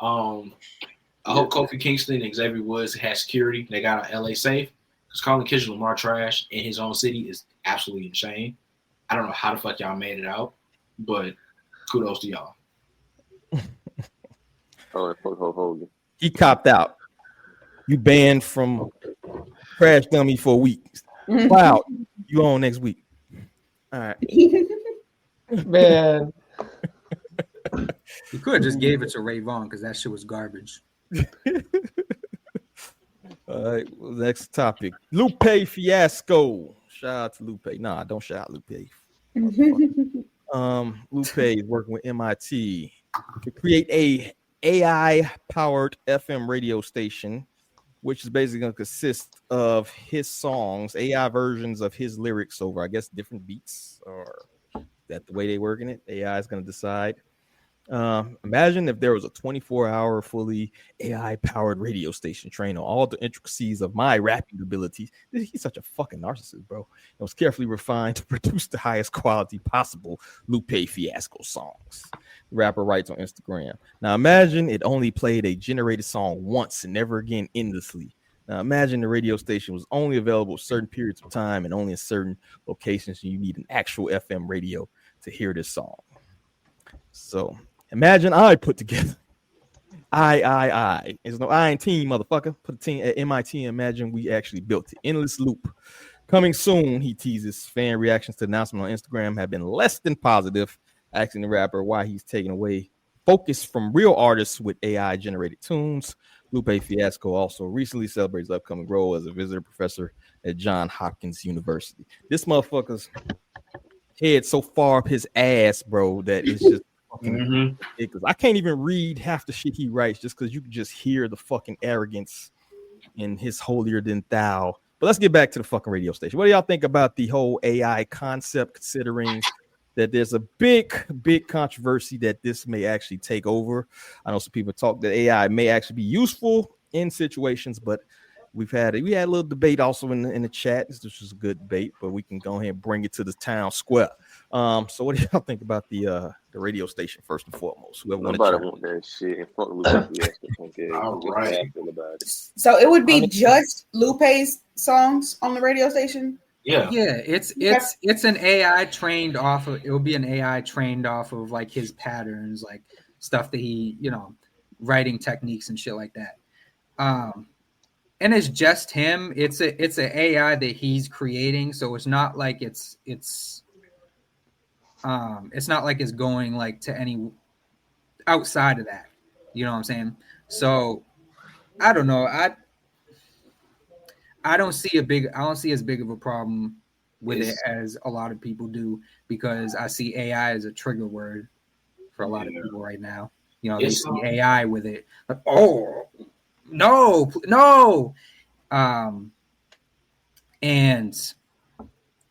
Speaker 6: I hope Kofi Kingston and Xavier Woods had security. They got LA safe. Because calling Kendrick Lamar trash in his own city is absolutely insane. I don't know how the fuck y'all made it out, but kudos to y'all.
Speaker 1: He copped out. You banned from Crash Dummy for a week. Wow, you on next week. All right,
Speaker 4: man.
Speaker 8: You could have just gave it to Ray Vaughn because that shit was garbage.
Speaker 1: All right, well, next topic. Lupe fiasco. Shout out to Lupe. Nah, don't shout out Lupe. Lupe is working with MIT to create a AI-powered FM radio station, which is basically going to consist of his songs, AI versions of his lyrics over, I guess, different beats, or that the way they working it. AI is going to decide. Imagine if there was a 24-hour fully AI-powered radio station trained on all the intricacies of my rapping abilities. He's such a fucking narcissist, bro. It was carefully refined to produce the highest quality possible Lupe fiasco songs. The rapper writes on Instagram. Now imagine it only played a generated song once and never again endlessly. Now imagine the radio station was only available at certain periods of time and only in certain locations, and you need an actual FM radio to hear this song. So imagine I put together I. There's no I in team, motherfucker. Put a team at MIT and imagine we actually built it. Endless loop. Coming soon, he teases. Fan reactions to the announcement on Instagram have been less than positive, asking the rapper why he's taking away focus from real artists with AI-generated tunes. Lupe Fiasco also recently celebrated his upcoming role as a visitor professor at Johns Hopkins University. This motherfucker's head so far up his ass, bro, that it's just fucking ridiculous. I can't even read half the shit he writes just because you can just hear the fucking arrogance in his holier than thou. But let's get back to the fucking radio station. What do y'all think about the whole AI concept, considering that there's a big controversy that this may actually take over? I know some people talk that AI may actually be useful in situations, but we had a little debate also in the chat. This was a good debate, but we can go ahead and bring it to the town square. So what do y'all think about the radio station first and foremost?
Speaker 3: Nobody want that shit and fuck Lupe.
Speaker 6: All right.
Speaker 7: So it would be just Lupe's songs on the radio station?
Speaker 6: Yeah.
Speaker 8: It's an AI trained off of, it will be an AI trained off of like his patterns, like stuff that he, writing techniques and shit like that. and it's just him. It's an AI that he's creating, so it's not like it's not like it's going like to any outside of that. You know what I'm saying? So I don't know. I don't see as big of a problem with it as a lot of people do, because I see AI as a trigger word for a lot of people right now. You know, they see AI with it, like, oh no. And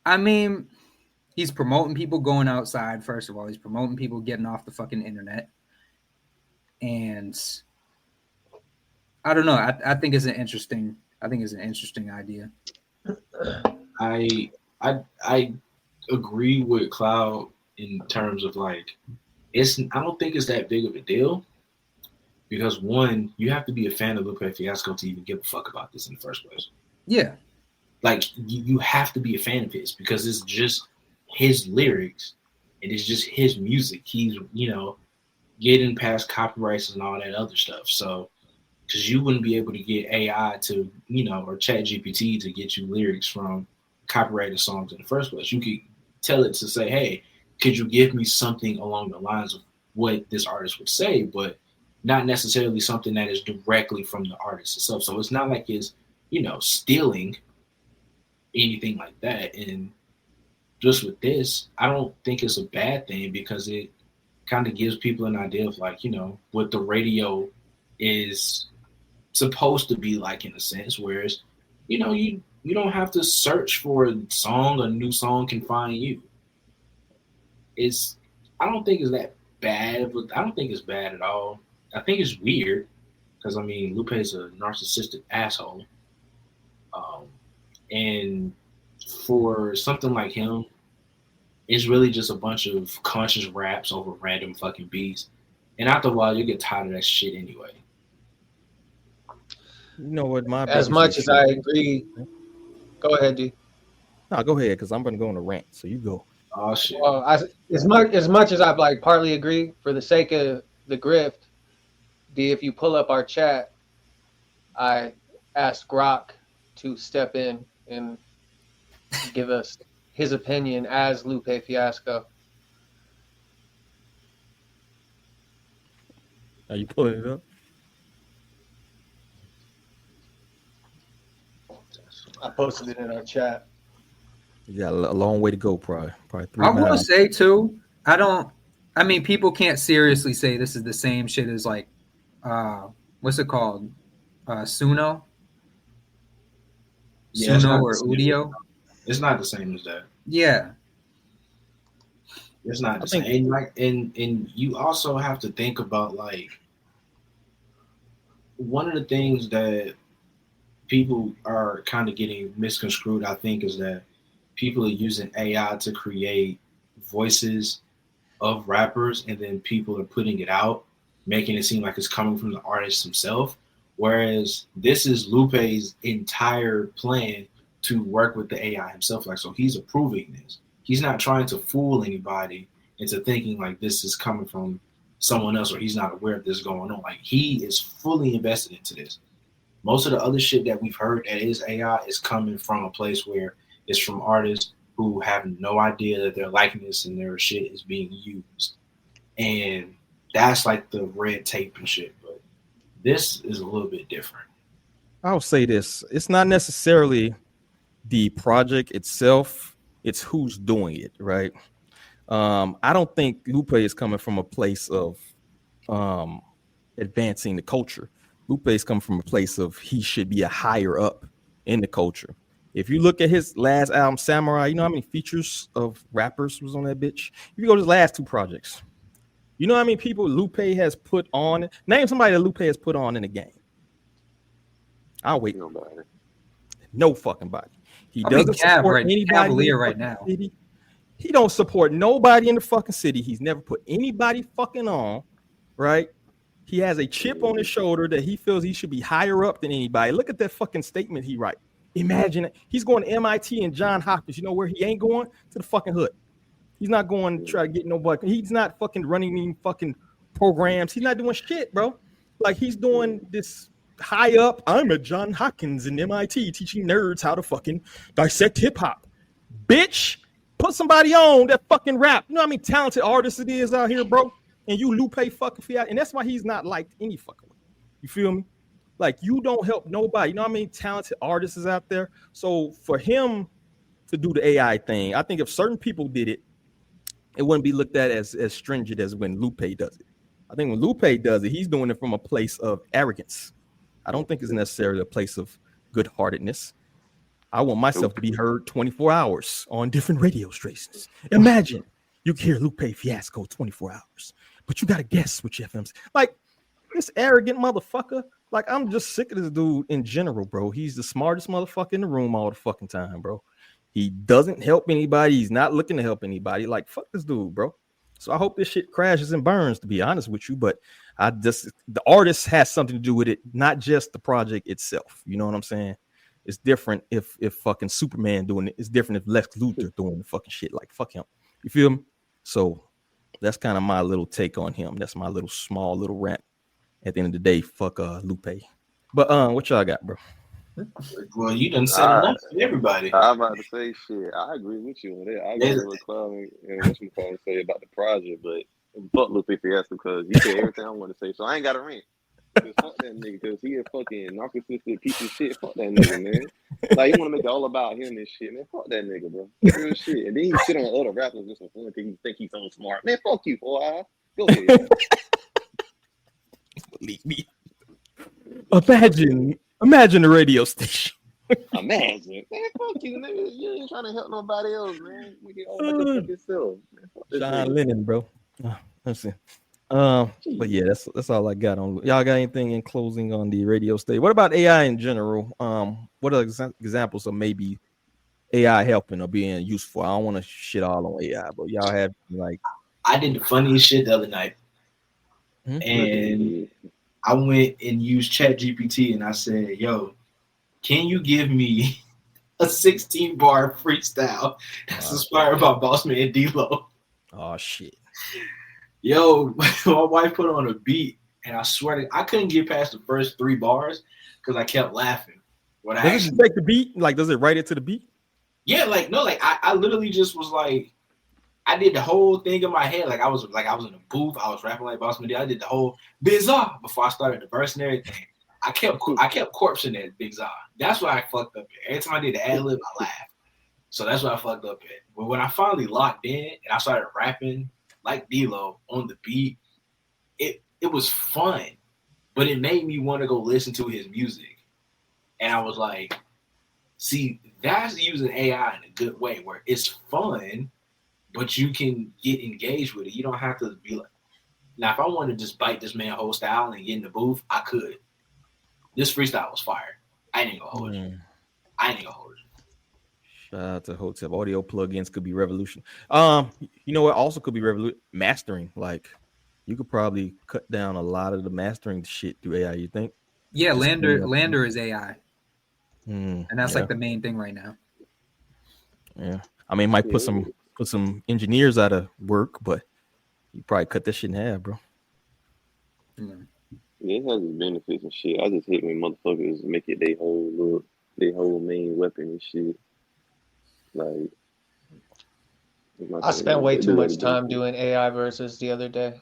Speaker 8: I mean, he's promoting people going outside. First of all, he's promoting people getting off the fucking internet, and I don't know. I think it's an interesting idea.
Speaker 6: I agree with Cloud in terms of like, I don't think it's that big of a deal, because one, you have to be a fan of Lupe Fiasco to even give a fuck about this in the first place.
Speaker 8: Yeah.
Speaker 6: Like you have to be a fan of his, because it's just his lyrics and it's just his music. He's, getting past copyrights and all that other stuff. So, because you wouldn't be able to get AI to, or Chat GPT to get you lyrics from copyrighted songs in the first place. You could tell it to say, hey, could you give me something along the lines of what this artist would say, but not necessarily something that is directly from the artist itself. So it's not like it's, stealing anything like that. And just with this, I don't think it's a bad thing, because it kind of gives people an idea of like, what the radio is supposed to be like, in a sense, whereas, you don't have to search for a song. A new song can find you. I don't think it's that bad, but I don't think it's bad at all. I think it's weird, because Lupe is a narcissistic asshole. And for something like him, it's really just a bunch of conscious raps over random fucking beats. And after a while, you get tired of that shit anyway.
Speaker 1: You know what?
Speaker 4: As much as I agree. Go ahead, D.
Speaker 1: No, go ahead, because I'm going to go on a rant. So you go.
Speaker 6: Oh, shit.
Speaker 4: Well, as much as I like partly agree, for the sake of the grift, D, if you pull up our chat, I asked Grok to step in and give us his opinion as Lupe Fiasco.
Speaker 1: Are you pulling it up?
Speaker 4: I posted it in our chat.
Speaker 1: You got a long way to go, probably 3
Speaker 8: I
Speaker 1: miles.
Speaker 8: will say too, people can't seriously say this is the same shit as like, what's it called? Suno?
Speaker 6: Yeah,
Speaker 8: Suno or Udio?
Speaker 6: It's not the same as that.
Speaker 8: Yeah.
Speaker 6: It's not the same. And you also have to think about, like, one of the things that people are kind of getting misconstrued, I think, is that people are using AI to create voices of rappers, and then people are putting it out, making it seem like it's coming from the artist himself. Whereas this is Lupe's entire plan to work with the AI himself. Like, so he's approving this. He's not trying to fool anybody into thinking like this is coming from someone else, or he's not aware of this going on. Like, he is fully invested into this. Most of the other shit that we've heard that is AI is coming from a place where it's from artists who have no idea that their likeness and their shit is being used. And that's like the red tape and shit. But this is a little bit different.
Speaker 1: I'll say this. It's not necessarily the project itself. It's who's doing it, right? I don't think Lupe is coming from a place of advancing the culture. Lupe is coming from a place of he should be a higher up in the culture. If you look at his last album, Samurai, you know how many features of rappers was on that bitch? If you go to his last two projects, you know how many people Lupe has put on? Name somebody that Lupe has put on in the game. I'll wait.
Speaker 3: Nobody.
Speaker 1: No fucking body. He doesn't support anybody
Speaker 8: right now.
Speaker 1: City. He don't support nobody in the fucking city. He's never put anybody fucking on, right? He has a chip on his shoulder that he feels he should be higher up than anybody. Look at that fucking statement he write. Imagine it. He's going to MIT and Johns Hopkins. You know where he ain't going? To the fucking hood. He's not going to try to get nobody. He's not fucking running any fucking programs. He's not doing shit, bro. Like, he's doing this high up. I'm at John Hopkins in MIT teaching nerds how to fucking dissect hip hop. Bitch, put somebody on that fucking rap. You know how many talented artists it is out here, bro? And you Lupe fucking fiat. And that's why he's not liked any fucking way. You feel me? Like, you don't help nobody. You know how many talented artists is out there? So for him to do the AI thing, I think if certain people did it, it wouldn't be looked at as stringent as when Lupe does it. I think when Lupe does it, he's doing it from a place of arrogance. I don't think it's necessarily a place of good-heartedness. I want myself to be heard 24 hours on different radio stations. Imagine you hear Lupe Fiasco 24 hours, but you got to guess which FM's. Like, this arrogant motherfucker. Like, I'm just sick of this dude in general, bro. He's the smartest motherfucker in the room all the fucking time, bro. He doesn't help anybody. He's not looking to help anybody. Like, fuck this dude, bro. So I hope this shit crashes and burns, to be honest with you. But the artist has something to do with it, not just the project itself. You know what I'm saying? It's different if fucking Superman doing it. It's different if Lex Luthor doing the fucking shit. Like, fuck him. You feel me? So that's kind of my little take on him. That's my little small little rant. At the end of the day, fuck Lupe. But what y'all got, bro?
Speaker 6: Well, you done said enough to everybody.
Speaker 3: I'm about to say shit. I agree with you on that. I agree with what Cloud and what's McCall say about the project, but fuck Lupe Fiasco because he said everything I want to say, so I ain't got a rant. Just fuck that nigga because he a fucking narcissistic piece of shit. Fuck that nigga, man. Like, you want to make it all about him and shit, man. Fuck that nigga, bro. Real shit. And then he shit on other rappers just for fun because he think he's so smart. Man, fuck you, boy. Go ahead.
Speaker 1: Believe me. Imagine the radio station.
Speaker 3: Imagine. Man, fuck you, nigga. You ain't trying to help nobody else, man. You get all fuck yourself.
Speaker 1: John Lennon, bro. Let's see. But yeah, that's all I got on. Y'all got anything in closing on the radio station? What about AI in general? What are examples of maybe AI helping or being useful? I don't want to shit all on AI, but y'all have like.
Speaker 6: I did the funniest shit the other night. And I went and used ChatGPT and I said, yo, can you give me a 16-bar freestyle that's inspired by Bossman D-Lo?
Speaker 1: Oh, shit.
Speaker 6: Yo, my wife put on a beat and I swear I couldn't get past the first 3 bars because I kept laughing.
Speaker 1: Does it take the beat? Like, does it write it to the beat?
Speaker 6: Yeah, like, no, like I literally just was like, I did the whole thing in my head. I was in a booth. I was rapping like Boss Man. I did the whole bizarre before I started the verse and everything. I kept corpsing that bizarre. That's why I fucked up at. Every time I did the ad lib, I laughed. So that's what I fucked up at. But when I finally locked in and I started rapping like D-Lo on the beat, it was fun. But it made me want to go listen to his music. And I was like, see, that's using AI in a good way where it's fun. But you can get engaged with it. You don't have to be like, now, if I wanted to just bite this man whole style and get in the booth, I could. This freestyle was fire. I ain't gonna hold it.
Speaker 1: Shout out to Hotel. Audio plugins could be revolution. You know what also could be revolution? Mastering. Like, you could probably cut down a lot of the mastering shit through AI, you think?
Speaker 8: Yeah, Lander is AI. And that's like the main thing right now.
Speaker 1: Yeah. I mean, it might put some engineers out of work, but you probably cut that shit in half, bro.
Speaker 3: Yeah, it has its benefits and shit. I just hate when motherfuckers make it their whole main weapon and shit. Like,
Speaker 4: I spent way too much time doing AI versus the other day.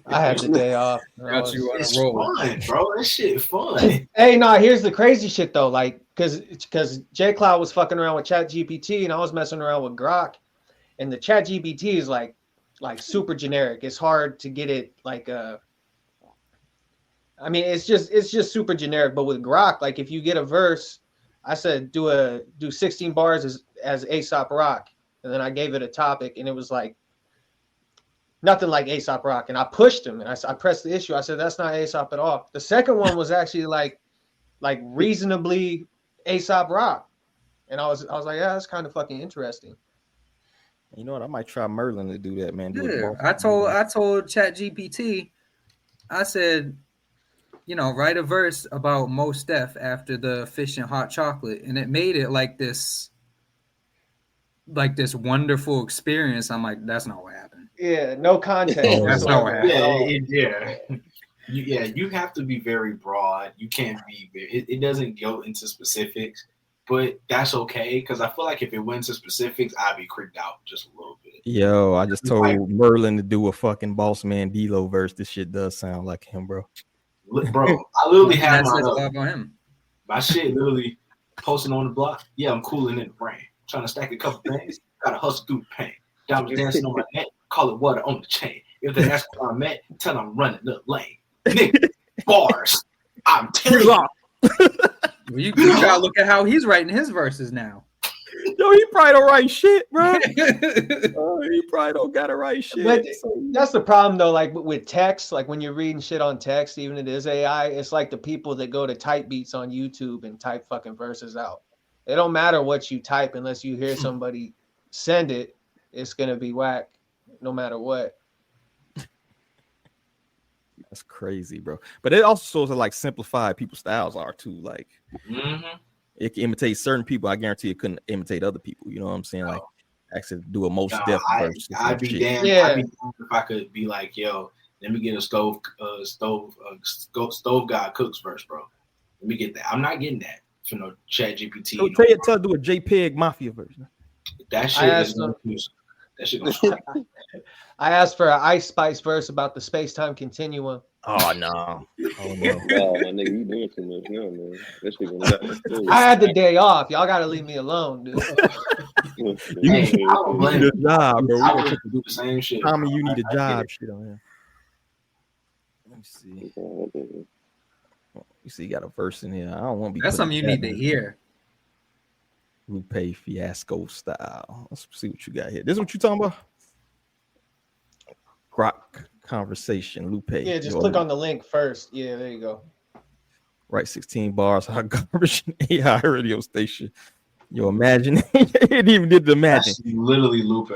Speaker 4: I had the day off.
Speaker 6: It's fun, bro. That shit fun.
Speaker 4: Hey, no, here's the crazy shit though. Like, because J Cloud was fucking around with ChatGPT and I was messing around with Grok, and the ChatGPT is like super generic. It's hard to get it like I mean, it's just super generic. But with Grok, like if you get a verse, I said do 16 bars as Aesop Rock, and then I gave it a topic, and it was like nothing like Aesop Rock, and I pushed him, and I pressed the issue. I said that's not Aesop at all. The second one was actually like reasonably Aesop Rock, and I was like, yeah, that's kind of fucking interesting.
Speaker 1: You know what? I might try Merlin to do that, man.
Speaker 8: I told ChatGPT, I said, write a verse about Mos Def after the fish and hot chocolate, and it made it like this wonderful experience. I'm like, that's not what happened.
Speaker 4: Yeah, no context.
Speaker 8: That's not what happened.
Speaker 6: Yeah. you have to be very broad. You can't be it doesn't go into specifics, but that's okay because I feel like if it went to specifics, I'd be creeped out just a little bit.
Speaker 1: Yo, I just told Merlin to do a fucking Boss Man D-Lo verse. This shit does sound like him, bro.
Speaker 6: Bro, I literally have
Speaker 8: love on him.
Speaker 6: My shit literally posting on the block. Yeah, I'm cooling in the brain. Trying to stack a couple things. Gotta hustle through the pain. Diamonds dancing on my neck. Call it water on the chain. If they ask where I'm at, tell them I'm running the lane. Nigga, bars. I'm telling you.
Speaker 8: Well, you gotta look at how he's writing his verses now.
Speaker 1: Yo, he probably don't write shit, bro. He probably don't got to write shit.
Speaker 4: But that's the problem, though. Like with text, like when you're reading shit on text, even if it is AI, it's like the people that go to type beats on YouTube and type fucking verses out. It don't matter what you type unless you hear somebody send it. It's gonna be whack, no matter what.
Speaker 1: That's crazy, bro. But it also shows that like simplified people's styles are too. Like it can imitate certain people. I guarantee it couldn't imitate other people. You know what I'm saying? Like actually do a most def verse.
Speaker 6: I'd be damned.
Speaker 4: Yeah.
Speaker 6: I'd be damned if I could be like, yo, let me get a stove god cooks verse, bro. Let me get that. I'm not getting that from no Chat GPT.
Speaker 1: So tell do a JPEG Mafia version.
Speaker 6: That shit is that shit gonna
Speaker 4: I asked for an Ice Spice verse about the space-time continuum.
Speaker 1: Oh no. Oh no.
Speaker 3: Oh, my nigga, you doing too much now, man. That shit gonna
Speaker 4: I had the day off. Y'all gotta leave me alone, dude.
Speaker 1: You need a job, bro.
Speaker 6: I would do the same shit.
Speaker 1: Tommy, you need a job shit on here. Let me see. You see, you got a verse in here. I don't want to be.
Speaker 8: That's something you need to hear.
Speaker 1: Lupe Fiasco style. Let's see what you got here. This is what you talking about? Grok conversation. Lupe.
Speaker 4: Yeah, just click on the link first. Yeah, there you go.
Speaker 1: Right, 16 bars. How garbage AI radio station. Yo, imagine. It even did the imagine.
Speaker 6: That's literally Lupe.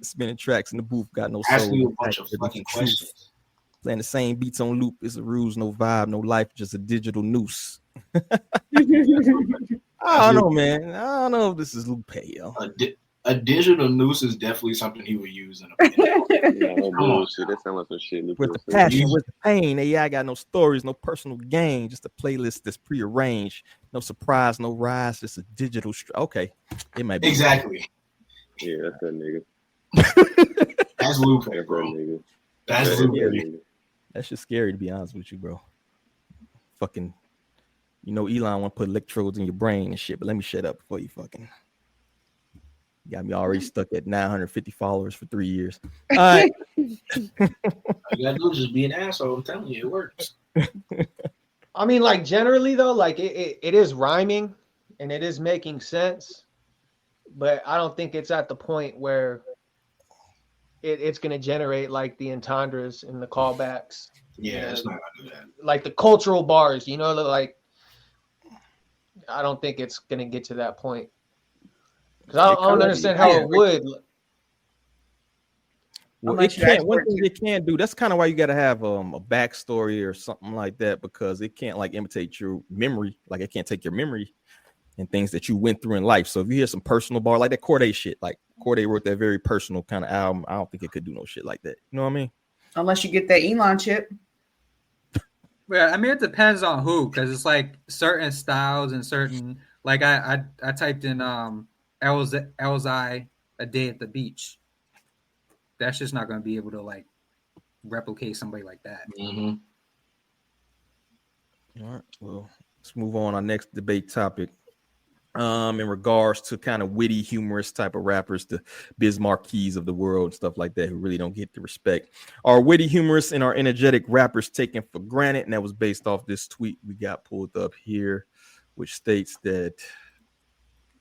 Speaker 1: Spinning tracks in the booth. Got no
Speaker 6: Ask
Speaker 1: soul.
Speaker 6: me a bunch of fucking questions.
Speaker 1: Playing the same beats on loop. It's a ruse, no vibe, no life, just a digital noose. I don't know, man. I don't know if this is Lupe, yo.
Speaker 6: A digital noose is definitely something he would use in a
Speaker 3: no bullshit. That sounds like some shit.
Speaker 1: With the passion, with the pain. AI got no stories, no personal gain, just a playlist that's prearranged. No surprise, no rise, just a digital. Okay, it might be
Speaker 6: exactly.
Speaker 3: Yeah, that's that nigga.
Speaker 6: That's Lupe,
Speaker 3: That's that
Speaker 6: bro.
Speaker 3: nigga.
Speaker 6: That's Lupe.
Speaker 1: That's just scary to be honest with you, bro. Fucking, you know, Elon want to put electrodes in your brain and shit, but let me shut up before you fucking. You got me already stuck at 950 followers for 3 years. All right.
Speaker 6: All you gotta do is just be an asshole. I'm telling you, it works.
Speaker 4: I mean, like generally though, like it is rhyming and it is making sense, but I don't think it's at the point where it's gonna generate like the entendres and the callbacks.
Speaker 6: Yeah, it's not gonna do that.
Speaker 4: Like the cultural bars, you know, like I don't think it's gonna get to that point. Because I don't understand how it would.
Speaker 1: Well, it can't. One thing it can't do. That's kind of why you got to have a backstory or something like that, because it can't like imitate your memory. Like it can't take your memory and things that you went through in life. So if you hear some personal bar like that Corday shit, like Corday wrote that very personal kind of album, I don't think it could do no shit like that. You know what I mean? Unless
Speaker 7: you get that Elon chip.
Speaker 8: Yeah, I mean it depends on who, because it's like certain styles and certain like I typed in Elzai A Day at the Beach. That's just not going to be able to like replicate somebody like that.
Speaker 1: Mm-hmm. All right, well, let's move on. Our next debate topic, in regards to kind of witty, humorous type of rappers, the Biz Marquies of the world, and stuff like that, who really don't get the respect. Are witty, humorous, and are energetic rappers taken for granted? And that was based off this tweet we got pulled up here, which states that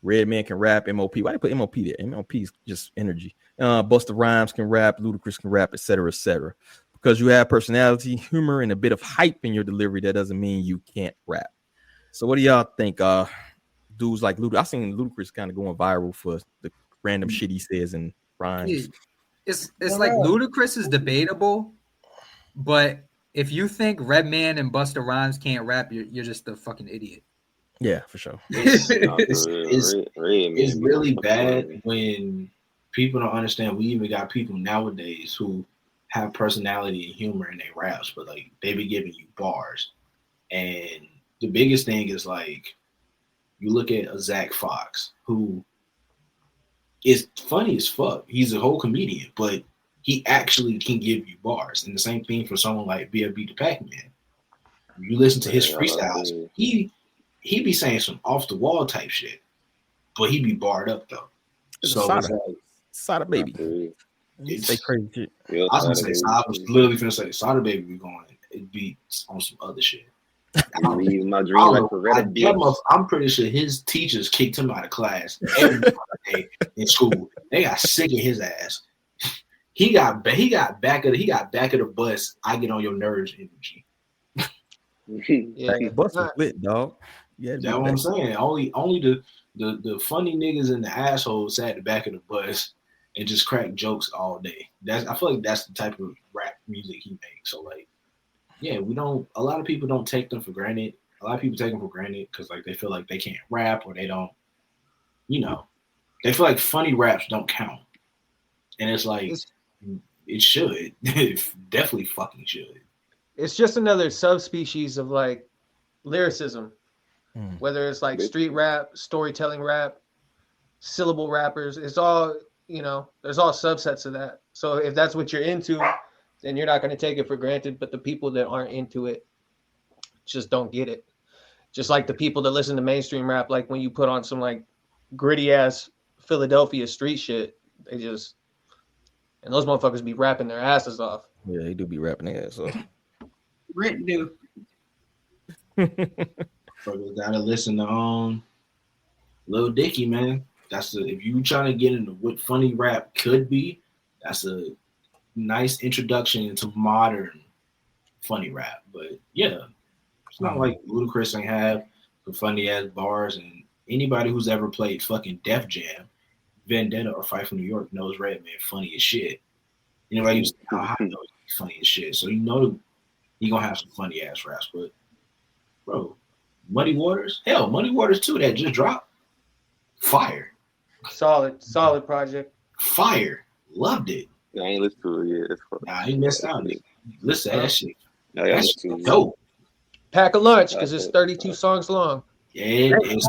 Speaker 1: Redman can rap, MOP. Why did they put MOP there? MOP is just energy. Busta Rhymes can rap, Ludacris can rap, etc., etc. Because you have personality, humor, and a bit of hype in your delivery, that doesn't mean you can't rap. So what do y'all think? Dudes like Ludacris, I seen Ludacris kind of going viral for the random shit he says and rhymes.
Speaker 8: It's like Ludacris is debatable, but if you think Redman and Busta Rhymes can't rap, you're just a fucking idiot.
Speaker 1: Yeah, for sure.
Speaker 6: It's really bad when people don't understand. We even got people nowadays who have personality and humor in their raps, but like they be giving you bars. And the biggest thing is like you look at a Zach Fox who is funny as fuck. He's a whole comedian, but he actually can give you bars. And the same thing for someone like B.A.B. the Pac-Man. You listen to his freestyles, he be saying some off the wall type shit, but he be barred up though. So it's like
Speaker 1: Sada Baby. Say crazy shit.
Speaker 6: I was gonna say, I was literally gonna say Sada Baby be going. It'd be on some other shit.
Speaker 3: My dream
Speaker 6: I'm pretty sure his teachers kicked him out of class every day in school. They got sick of his ass. He got back of the bus. I get on your nerves energy.
Speaker 1: Yeah, the bus was lit, dog. Yeah,
Speaker 6: that's what I'm saying. Only the funny niggas and the assholes sat at the back of the bus and just crack jokes all day. I feel like that's the type of rap music he makes. So like, yeah, a lot of people don't take them for granted. A lot of people take them for granted because like they feel like they can't rap or they don't, they feel like funny raps don't count. And it's like, it should. It definitely fucking should.
Speaker 4: It's just another subspecies of like lyricism, whether it's like street rap, storytelling rap, syllable rappers. It's all, there's all subsets of that. So if that's what you're into, then you're not going to take it for granted. But the people that aren't into it just don't get it. Just like the people that listen to mainstream rap, like when you put on some like gritty ass Philadelphia street shit, and those motherfuckers be rapping their asses off.
Speaker 1: Yeah, they do be rapping their ass off.
Speaker 7: Rent do.
Speaker 6: Fuckers gotta listen to Lil Doechii, man. If you trying to get into what funny rap could be, that's a nice introduction into modern funny rap. But yeah, it's not like Ludacris ain't have the funny ass bars, and anybody who's ever played fucking Def Jam, Vendetta, or Fight for New York knows Redman funny as shit. Anybody who's funny as shit, so he gonna have some funny ass raps. But bro, Muddy Waters, Muddy Waters too, that just dropped. Fire.
Speaker 4: Solid project.
Speaker 6: Fire. Loved it.
Speaker 3: I ain't listened to it yet.
Speaker 6: I ain't missed out. Listen to that shit.
Speaker 3: That's
Speaker 6: dope.
Speaker 4: Pack a lunch because it's 32 songs long.
Speaker 6: Yeah, it's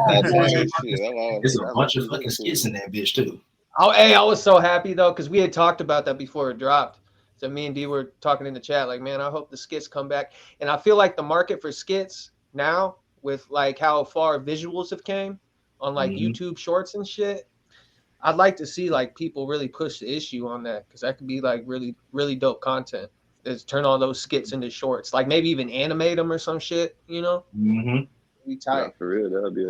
Speaker 6: a bunch of fucking skits in that bitch too.
Speaker 4: Oh, hey, I was so happy though because we had talked about that before it dropped. So me and D were talking in the chat, like, man, I hope the skits come back. And I feel like the market for skits now, with like how far visuals have came on like YouTube Shorts and shit, I'd like to see like people really push the issue on that because that could be like really, really dope content. Is turn all those skits into shorts, like maybe even animate them or some shit, Be tight.
Speaker 3: Yeah, for real, that'd be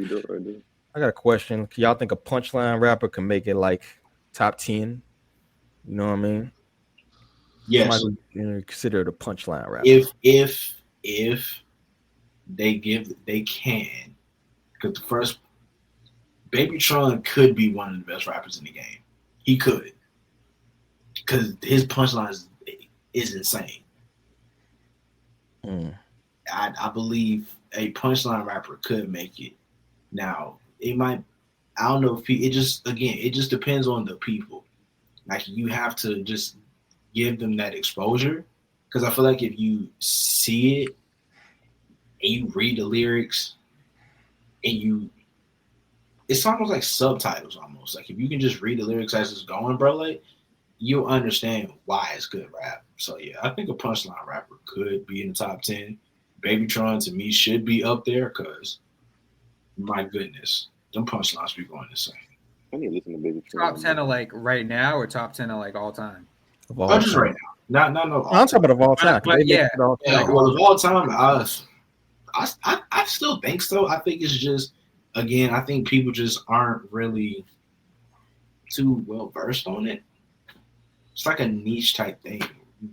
Speaker 3: dope right there.
Speaker 1: I got a question. Can y'all think a punchline rapper can make it like top 10? You know what I mean?
Speaker 6: Yes.
Speaker 1: Consider it a punchline rapper.
Speaker 6: If they can, because the first Baby Tron could be one of the best rappers in the game. He could, because his punchline is insane. I believe a punchline rapper could make it. Now it might. I don't know if it just depends on the people. Like you have to just give them that exposure, because I feel like if you see it and you read the lyrics and it's almost like subtitles almost. Like if you can just read the lyrics as it's going, bro, like you'll understand why it's good rap. So yeah, I think a punchline rapper could be in the top 10. Babytron to me should be up there because my goodness, them punchlines be going insane.
Speaker 3: I need to listen to Babytron.
Speaker 8: Top 10 of like right now or top 10 of like all time?
Speaker 6: Just right now. Not no.
Speaker 1: I'm talking about of all time.
Speaker 8: But yeah.
Speaker 6: Well, of all time, I still think so. I think it's just, again, I think people just aren't really too well versed on it. It's like a niche type thing,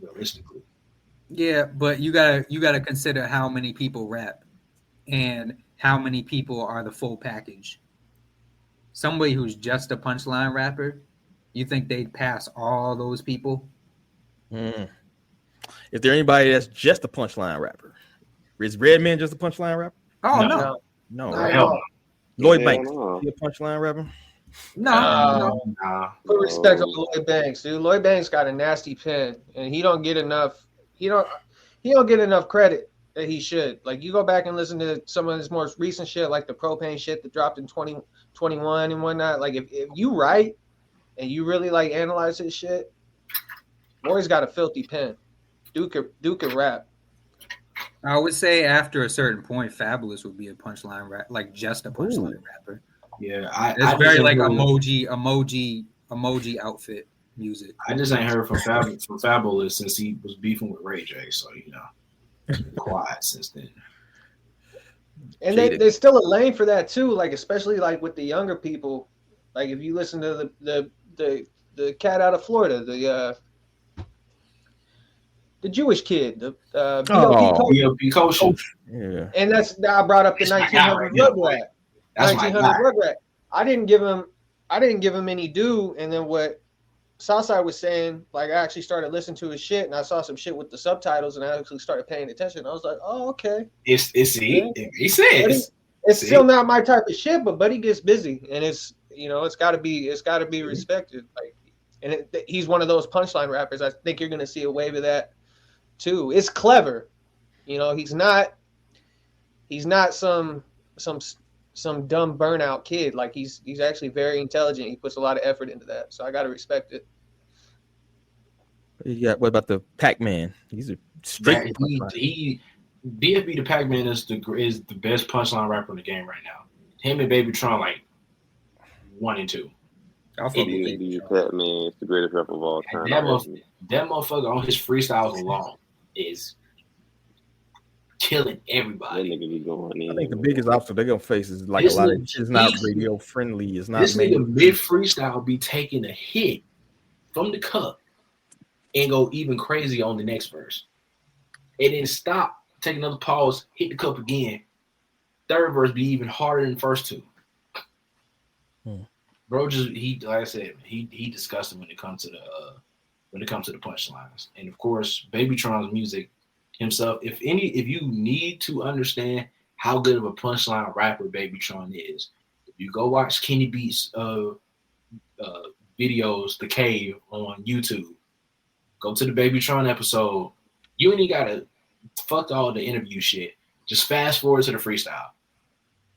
Speaker 6: realistically.
Speaker 8: Yeah, but you gotta consider how many people rap and how many people are the full package. Somebody who's just a punchline rapper, you think they'd pass all those people?
Speaker 1: If there anybody that's just a punchline rapper, is Redman just a punchline rapper?
Speaker 8: Oh no.
Speaker 1: No. Lloyd Banks,
Speaker 3: no.
Speaker 1: he a punchline rapper?
Speaker 6: Nah.
Speaker 4: Put respect on Lloyd Banks, dude. Lloyd Banks got a nasty pen, and he don't get enough. He don't get enough credit that he should. Like, you go back and listen to some of his more recent shit, like the propane shit that dropped in 2021 and whatnot. Like, if you write and you really like analyze his shit, Lloyd's got a filthy pen. Duke can rap.
Speaker 8: I would say after a certain point, Fabulous would be a punchline rap, like just a punchline rapper.
Speaker 6: Yeah,
Speaker 8: it's very like emoji outfit music.
Speaker 6: I just ain't heard from Fabulous since he was beefing with Ray J, so quiet since then.
Speaker 4: And there's still a lane for that too, like especially like with the younger people. Like if you listen to the cat out of Florida, the Jewish kid, the
Speaker 6: B.O.P. Kosher.
Speaker 1: Yeah.
Speaker 4: And that's I brought up the 1900 Rugrat. 1900 Rugrat. I didn't give him any due, and then what Southside was saying, like I actually started listening to his shit, and I saw some shit with the subtitles, and I actually started paying attention. I was like, oh, okay.
Speaker 6: He says
Speaker 4: it's still not my type of shit, but Buddy gets busy, and it's gotta be respected. Like, and he's one of those punchline rappers. I think you're gonna see a wave of that too. It's clever, he's not some dumb burnout kid. Like he's actually very intelligent. He puts a lot of effort into that, so I gotta respect it.
Speaker 1: Yeah. What about the Pac-Man? He's a straight.
Speaker 6: BFB the Pac-Man is the best punchline rapper in the game right now. Him and Baby Tron like 1 and 2.
Speaker 3: BFB Pac-Man is the greatest rapper of all time.
Speaker 6: That motherfucker on his freestyles alone is killing everybody.
Speaker 3: That nigga be going in.
Speaker 1: I think the biggest obstacle they're gonna face is like a lot of it's not radio friendly. It's not.
Speaker 6: This nigga mid freestyle be taking a hit from the cup and go even crazy on the next verse, and then stop, take another pause, hit the cup again. Third verse be even harder than the first two. Bro, like I said, he disgusting when it comes to the punchlines, and of course, Babytron's music himself. If you need to understand how good of a punchline rapper Babytron is, if you go watch Kenny Beats videos, The Cave on YouTube, go to the Babytron episode. You ain't gotta fuck all the interview shit. Just fast forward to the freestyle.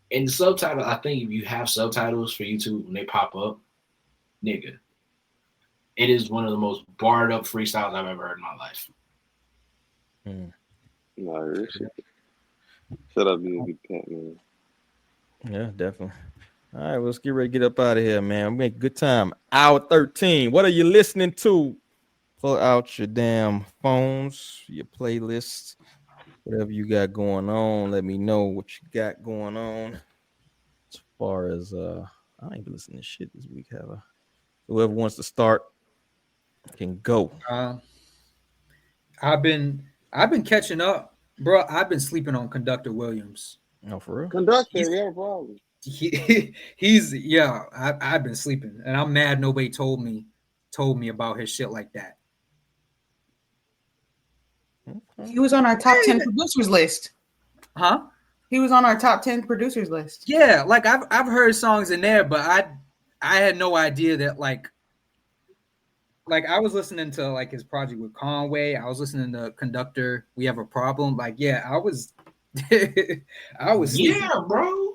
Speaker 6: And the subtitle, I think if you have subtitles for YouTube when they pop up, nigga, it is one of the most barred up freestyles I've ever heard in my life.
Speaker 3: Shut up, BFB Pac-Man.
Speaker 1: Yeah, definitely. All right, let's get ready to get up out of here, man. We make a good time. Hour 13. What are you listening to? Pull out your damn phones, your playlists, whatever you got going on. Let me know what you got going on. As far as I ain't been listening to shit this week, have I? Whoever wants to start can go.
Speaker 8: I've been catching up, bro. I've been sleeping on Conductor Williams.
Speaker 1: No, for real.
Speaker 3: Conductor, yeah, probably.
Speaker 8: I've been sleeping, and I'm mad nobody told me about his shit like that.
Speaker 7: He was on our top 10 producers list.
Speaker 8: Huh?
Speaker 7: He was on our top 10 producers list.
Speaker 8: Yeah, like I've heard songs in there, but I had no idea that like I was listening to like his project with Conway. I was listening to Conductor. We Have a Problem. Like, yeah, I was sleeping.
Speaker 6: Yeah, bro.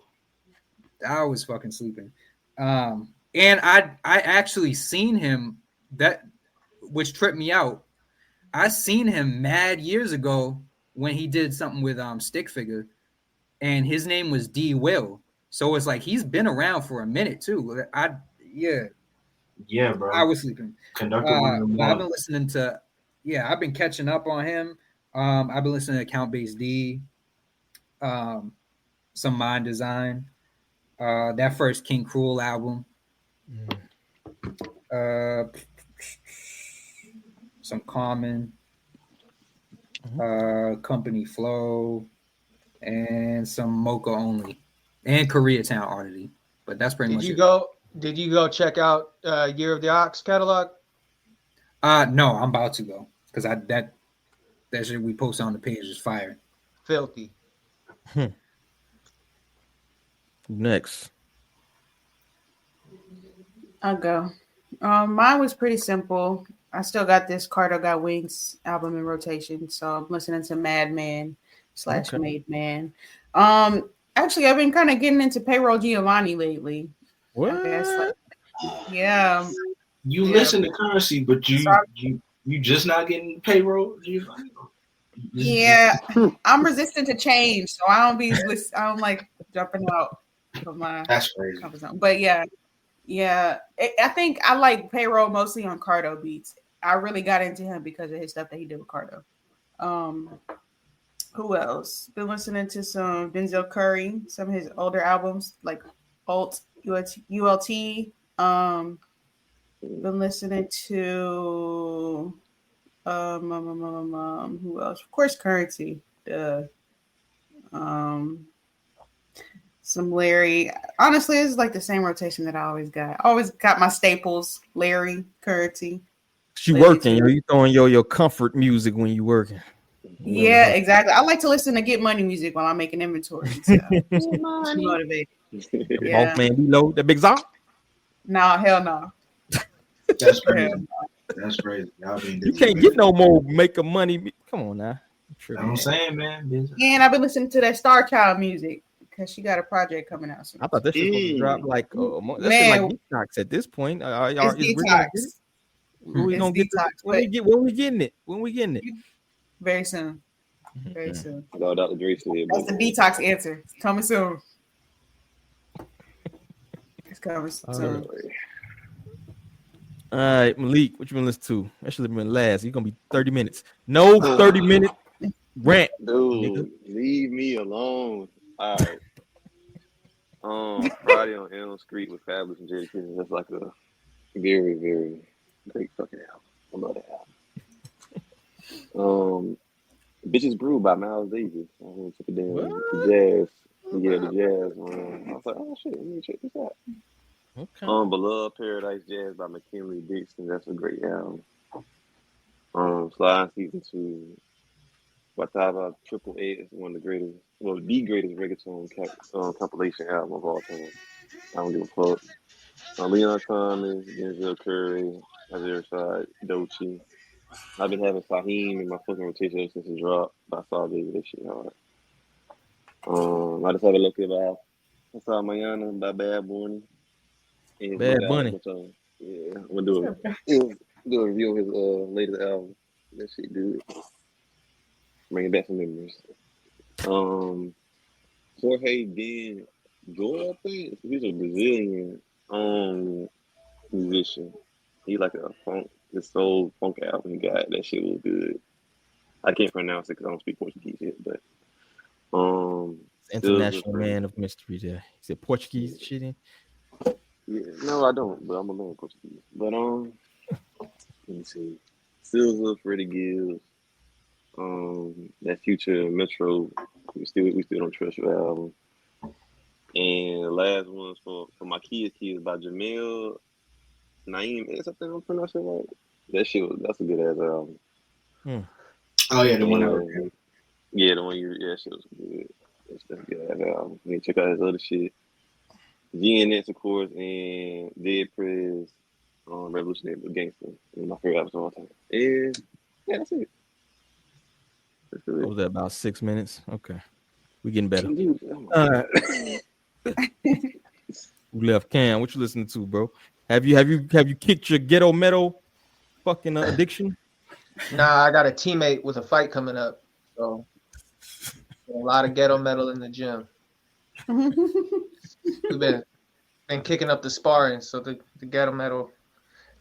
Speaker 8: I was fucking sleeping. And I actually seen him which tripped me out. I seen him mad years ago when he did something with Stick Figure, and his name was D Will. So it's like he's been around for a minute too.
Speaker 6: Yeah, bro.
Speaker 8: I was sleeping.
Speaker 6: Conductor.
Speaker 8: I've been listening to. Yeah, I've been catching up on him. I've been listening to Count Bass D. Some Mind Design. That first King Cruel album. Some Common, Company Flow, and some Mocha Only, and Koreatown Oddity. But that's pretty much it.
Speaker 4: Did you go check out Year of the Ox catalog?
Speaker 8: No, I'm about to go because that shit we posted on the page is fire.
Speaker 4: Filthy.
Speaker 7: I'll go. Mine was pretty simple. I still got this Carter Got Wings album in rotation, so I'm listening to Madman / Made Man. Actually, I've been kind of getting into Payroll Giovanni lately.
Speaker 1: What?
Speaker 7: I guess, like, yeah.
Speaker 6: You
Speaker 7: Yeah.
Speaker 6: listen to Currency, but you just not getting payroll.
Speaker 7: Yeah, I'm resistant to change, so I don't like jumping out of my
Speaker 6: That's crazy.
Speaker 7: comfort zone. But yeah. I think I like Payroll mostly on Cardo beats. I really got into him because of his stuff that he did with Cardo. Who else? Been listening to some Denzel Curry, some of his older albums like Ult, ULT. Been listening to who else? Of course, Currency. Some Larry. Honestly, it's like the same rotation that I always got. I always got my staples: Larry, Currency.
Speaker 1: You working, yo. You throwing your comfort music when you working.
Speaker 7: Yeah, exactly. I like to listen to Get Money music while I'm making inventory. So motivated.
Speaker 1: Yeah, man. Reload the big zop.
Speaker 7: No, hell no.
Speaker 6: That's crazy. That's crazy.
Speaker 1: You can't get no more making money. Come on now.
Speaker 6: I'm saying, man.
Speaker 7: Yeah, and I've been listening to that Star Child music because she got a project coming out soon.
Speaker 1: I thought that shit was supposed to drop like that's
Speaker 7: Man,
Speaker 1: like detox at this point.
Speaker 7: It's detox.
Speaker 1: When we gonna get
Speaker 7: detox.
Speaker 1: when we getting it? When we getting it?
Speaker 7: Very soon. Very soon.
Speaker 3: No, Dr. Dre said.
Speaker 7: That's the detox answer. It's coming soon. It's coming soon.
Speaker 1: All right, Malik, what you been listening to? That should have been last. You're gonna be 30 minutes. No 30-minute rant.
Speaker 3: Dude,
Speaker 1: nigga.
Speaker 3: leave me alone. All right. Friday on Elm Street with Fabulous and Jada Kiss. That's like a very, very great fucking album. I love that album. Bitches Brew by Miles Davis. I went to the jazz. Yeah, the jazz one. I was like, oh shit, let me check this out.
Speaker 1: Okay.
Speaker 3: Beloved Paradise Jazz by McKinley Dixon. That's a great album. Slide Season 2. Wataba 888 is one of the greatest, well, the greatest reggaeton compilation album of all time. I don't give a fuck. Leon Thomas, Denzel Curry, Azir Rashad, Doechii. I've been having Saheem in my fucking rotation since it dropped. But I saw this shit hard. I just had a look at I saw Mayana by Bad Bunny.
Speaker 1: Bad Bunny.
Speaker 3: Yeah, I'm gonna do a review of his latest album. That shit good. Bringing back some memories. Jorge Ben Joy, I think he's a Brazilian musician. He like a this soul funk album he got. That shit was good. I can't pronounce it because I don't speak Portuguese yet, but
Speaker 1: international man of mystery there. He said Portuguese shit in.
Speaker 3: Yeah, no, I don't, but I'm a learn Portuguese. But let me see. Silva, Freddie Gibbs, that Future Metro, we still don't trust your album. And the last one's for my kids by Jamel Naeem. Is that thing I'm pronouncing right? That's a good ass album.
Speaker 6: Oh yeah, the one
Speaker 3: yeah, the one that shit was good. That's a good ass album. You check out his other shit. GNX, of course, and Dead Prez, Revolutionary Gangster. My favorite albums of all time. And yeah, that's it.
Speaker 1: What was that, about 6 minutes? Okay. We getting better.
Speaker 3: All
Speaker 1: right. We left Cam. What you listening to, bro? Have you kicked your ghetto metal fucking addiction?
Speaker 4: Nah, I got a teammate with a fight coming up. So a lot of ghetto metal in the gym. We've been kicking up the sparring, so the ghetto metal.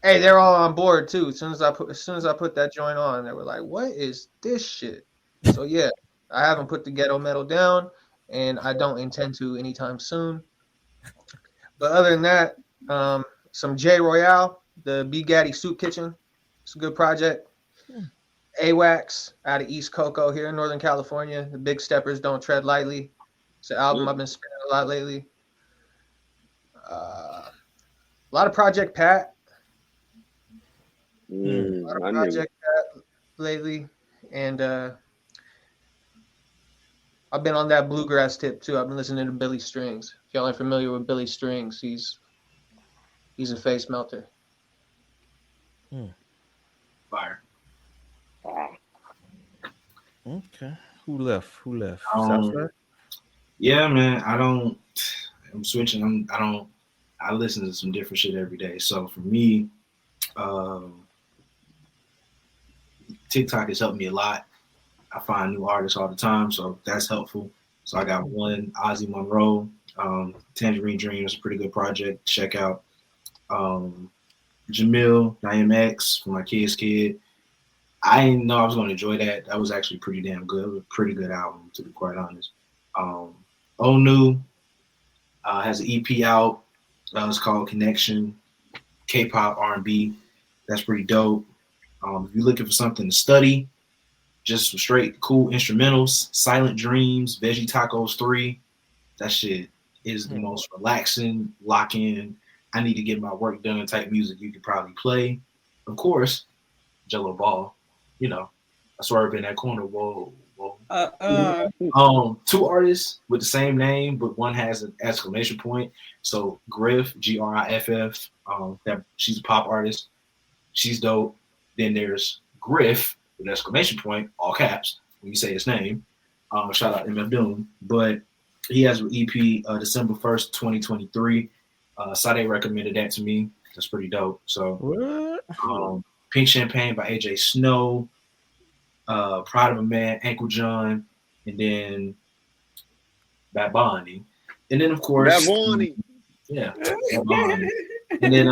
Speaker 4: Hey, they're all on board too. As soon as I put that joint on, they were like, "What is this shit?" So yeah, I haven't put the ghetto metal down, and I don't intend to anytime soon. But other than that, some J Royale, the B Gaddy Soup Kitchen. It's a good project. AWACS out of East Cocoa here in Northern California. The Big Steppers Don't Tread Lightly. It's an album I've been spinning a lot lately. A lot of Project Pat. Lately. And I've been on that bluegrass tip too. I've been listening to Billy Strings. If y'all ain't familiar with Billy Strings, he's He's a face melter.
Speaker 6: Fire.
Speaker 1: Okay. Who left? Southside?
Speaker 6: Yeah, man. I'm switching. I listen to some different shit every day. So for me, TikTok has helped me a lot. I find new artists all the time, so that's helpful. So I got one, Ozzy Monroe, Tangerine Dream is a pretty good project. Check out Jamil, Naeem X for my kid's kid. I didn't know I was going to enjoy that. That was actually pretty damn good. It was a pretty good album, to be quite honest. Onu has an EP out. It's called Connection, K-pop, R&B. That's pretty dope. If you're looking for something to study, just some straight cool instrumentals, Silent Dreams, Veggie Tacos 3. That shit is the most relaxing, lock in, I need to get my work done type music you could probably play. Of course, Liangelo Ball. You know, I swear I've been in that corner. Whoa. Two artists with the same name, but one has an exclamation point. So Griff, Griff, that she's a pop artist. She's dope. Then there's Griff with an exclamation point, all caps, when you say his name. Shout out MF Doom. But he has an EP December 1st, 2023. Sade recommended that to me. That's pretty dope. So Pink Champagne by AJ Snow, Pride of a Man, Ankle John, and then Bad Bunny. And then of course
Speaker 3: Bad Bunny.
Speaker 6: Yeah. And then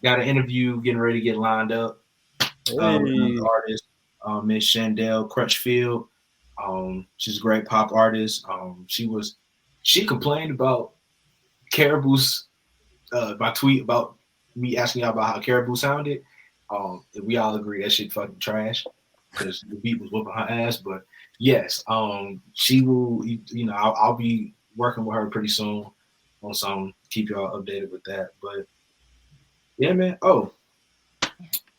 Speaker 6: got an interview getting ready to get lined up. Artist, Miss Chandel Crutchfield. She's a great pop artist. She complained about Caribou's my tweet about me asking y'all about how Caribou sounded. And we all agree that shit fucking trash because the beat was whooping her ass. But yes, she will. You know, I'll be working with her pretty soon on some. Keep y'all updated with that. But yeah, man. Oh,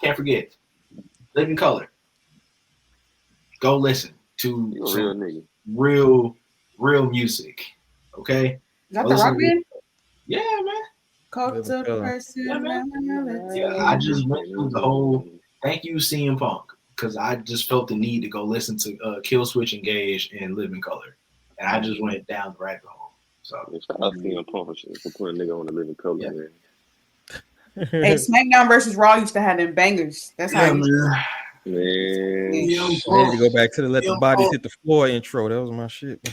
Speaker 6: can't forget, Living Color. Go listen to some real music. Okay.
Speaker 7: Is that the rock band?
Speaker 6: Yeah, man.
Speaker 7: Culture personality.
Speaker 6: Yeah, I just went through the whole. Thank you, CM Punk, because I just felt the need to go listen to Kill Switch Engage and Living Color, and I just went down the rabbit hole. So
Speaker 3: shout out CM Punk for putting a nigga on the Living Color, man.
Speaker 7: Hey, SmackDown versus Raw used to have them bangers. That's how
Speaker 3: man.
Speaker 1: I need to go back to the Let the Bodies Hit the Floor intro. That was my shit.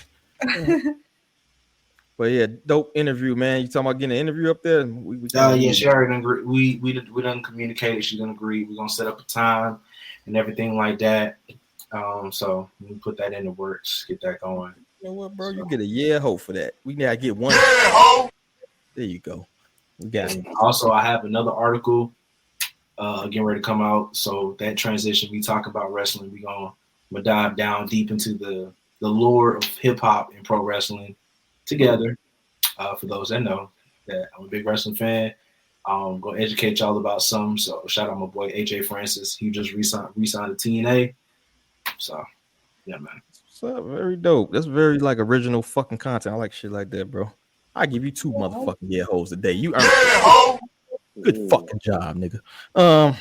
Speaker 1: But yeah, dope interview, man. You talking about getting an interview up there?
Speaker 6: Yeah, she already done agree. We done communicated. She done agree. We're gonna set up a time and everything like that. So we put that in the works, get that going.
Speaker 1: You know what, bro? You get a hope for that. We gotta get one. There you go. We got it.
Speaker 6: Also, I have another article getting ready to come out. So that transition, we talk about wrestling. We're gonna dive down deep into the lore of hip hop and pro wrestling together. For those that know that I'm a big wrestling fan, I'm gonna educate y'all about some. So shout out my boy AJ Francis. He just re-signed to TNA. So yeah, man.
Speaker 1: What's up? Very dope. That's very like original fucking content. I like shit like that, bro. I give you 2 motherfucking hoes a day. You earned it. Good fucking job, nigga. I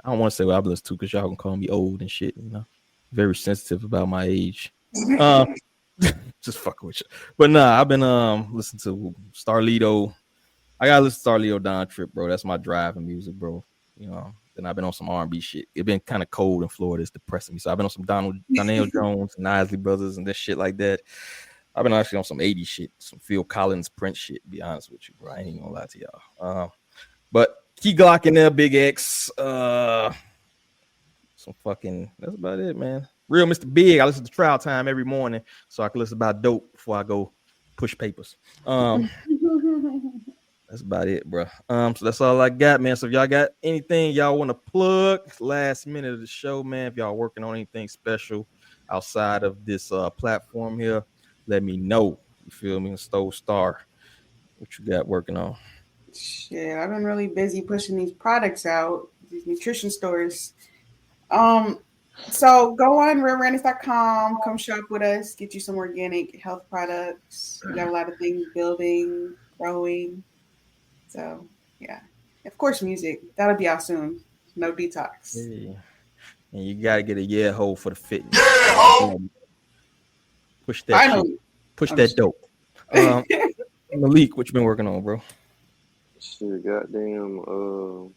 Speaker 1: don't want to say what I've listened to because y'all can call me old and shit. You know, very sensitive about my age. Just fucking with you. But nah, I've been listening to Starlito. I gotta listen to Starlito Don Trip, bro. That's my driving music, bro. You know. Then I've been on some R&B shit. It's been kind of cold in Florida. It's depressing me. So I've been on some Donnell Jones and Isley Brothers and this shit like that. I've been actually on some 80s shit, some Phil Collins Prince shit, to be honest with you, bro. I ain't gonna lie to y'all. But Key Glock in there, Big X. Some fucking, that's about it, man. Real Mr. Big. I listen to Trial Time every morning so I can listen about dope before I go push papers. That's about it, bro. So that's all I got, man. So if y'all got anything y'all want to plug last minute of the show, man, if y'all working on anything special outside of this platform here, let me know. You feel me? Stove Star, what you got working on?
Speaker 7: Shit, I've been really busy pushing these products out, these nutrition stores. So go on realrandoms.com, come shop with us, get you some organic health products. We got a lot of things building, growing. So Yeah. Of course, music. That'll be out soon. No detox.
Speaker 1: Yeah. And you gotta get a yeah hole for the fitness. Push that
Speaker 7: Finally.
Speaker 1: shit. Push that dope. Malik, what you been working on, bro?
Speaker 3: Shit, goddamn.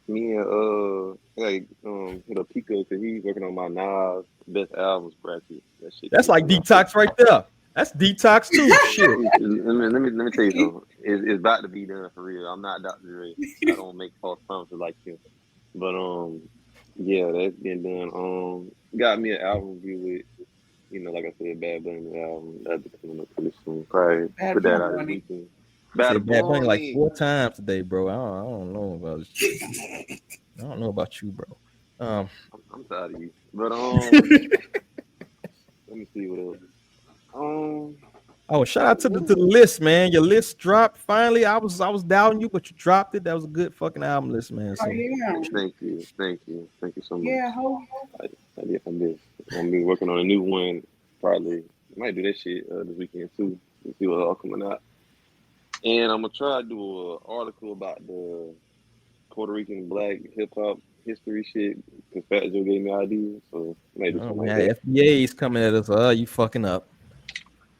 Speaker 3: Me and hit a Pico because he's working on my Nas best albums bracket. That shit.
Speaker 1: That's like detox right there. That's detox too. Shit.
Speaker 3: Let me tell you something. It's about to be done for real. I'm not Dr. Dre. I don't make false promises like him. But yeah, that's been done. Got me an album review with, like I said, Bad Bunny album. That'll be coming up pretty soon. Probably put that out this weekend.
Speaker 1: Bad Bunny like 4 times today, bro. I don't know about you. I don't know about you, bro.
Speaker 3: I'm tired of you. But let me see what else.
Speaker 1: Oh, shout out to the list, man. Your list dropped finally. I was doubting you, but you dropped it. That was a good fucking album list, man. So.
Speaker 7: Oh, yeah.
Speaker 3: Thank you so much.
Speaker 7: Yeah,
Speaker 3: I did. I'm gonna be working on a new one. Probably might do that shit this weekend too. Let's see what's all coming out. And I'm gonna try to do an article about the Puerto Rican black hip hop history shit because Fat Joe gave me ideas. So maybe something like that.
Speaker 1: FBA is coming at us. You fucking up.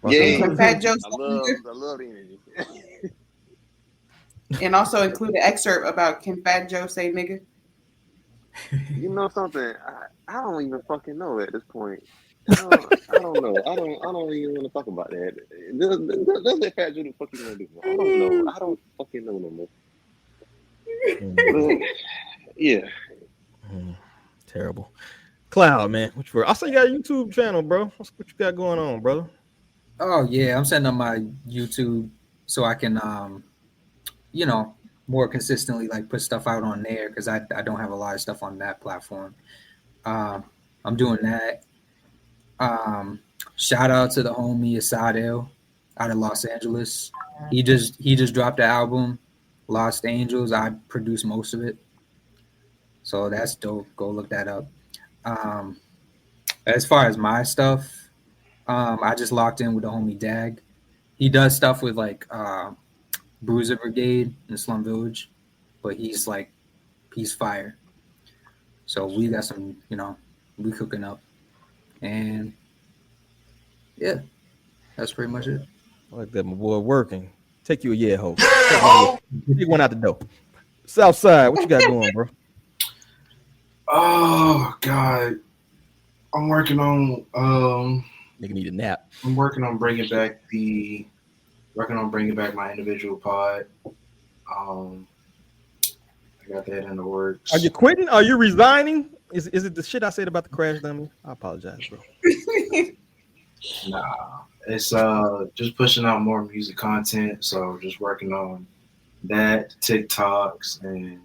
Speaker 3: Yeah,
Speaker 7: Fat Joe.
Speaker 3: I love the energy.
Speaker 7: And also include an excerpt about can Fat Joe say nigga?
Speaker 3: You know something? I don't even fucking know at this point. I don't know. I don't even want to talk about that. Does that Fat Joe the fuck you want to do? I don't know. I don't fucking know no more. Yeah.
Speaker 1: Terrible. Cloud, man. I saw you got a YouTube channel, bro. What you got going on, brother?
Speaker 8: Oh yeah, I'm setting up my YouTube so I can more consistently like put stuff out on there because I don't have a lot of stuff on that platform. I'm doing that. Shout out to the homie Asadel out of Los Angeles. He just dropped the album Lost Angels. I produced most of it, so that's dope. Go look that up. As far as my stuff, I just locked in with the homie Dag. He does stuff with like Bruiser Brigade and Slum Village, but he's fire. So we got some, we cooking up, and yeah, that's pretty much it.
Speaker 1: I like that, my boy. Working. Take you a year, ho. Take one out the door. Southside, what you got going, bro?
Speaker 6: Oh God, I'm working on.
Speaker 1: Nigga need a nap.
Speaker 6: I'm working on bringing back my individual pod. I got that in the works.
Speaker 1: Are you quitting? Are you resigning? Is it the shit I said about the crash dummy? I apologize, bro.
Speaker 6: Nah, it's just pushing out more music content. So just working on that, TikToks, and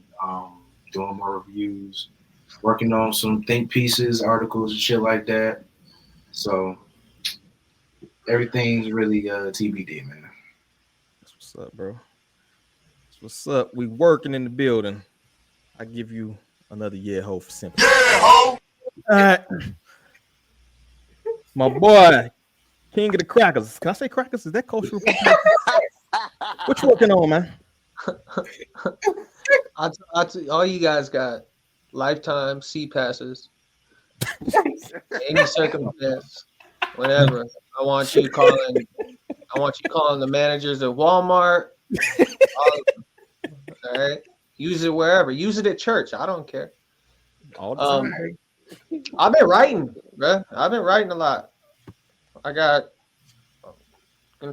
Speaker 6: doing more reviews. Working on some think pieces, articles, and shit like that. So everything's really TBD, man.
Speaker 1: That's what's up, bro. That's what's up. We working in the building. I give you another year ho for simple. All right. My boy, King of the Crackers. Can I say crackers? Is that cultural? What you working on, man?
Speaker 4: All you guys got lifetime C passes. Any circumstance, whatever. I want you calling the managers of Walmart. All right. Use it wherever. Use it at church. I don't care.
Speaker 1: All the time.
Speaker 4: I've been writing, bro. I've been writing a lot. Gonna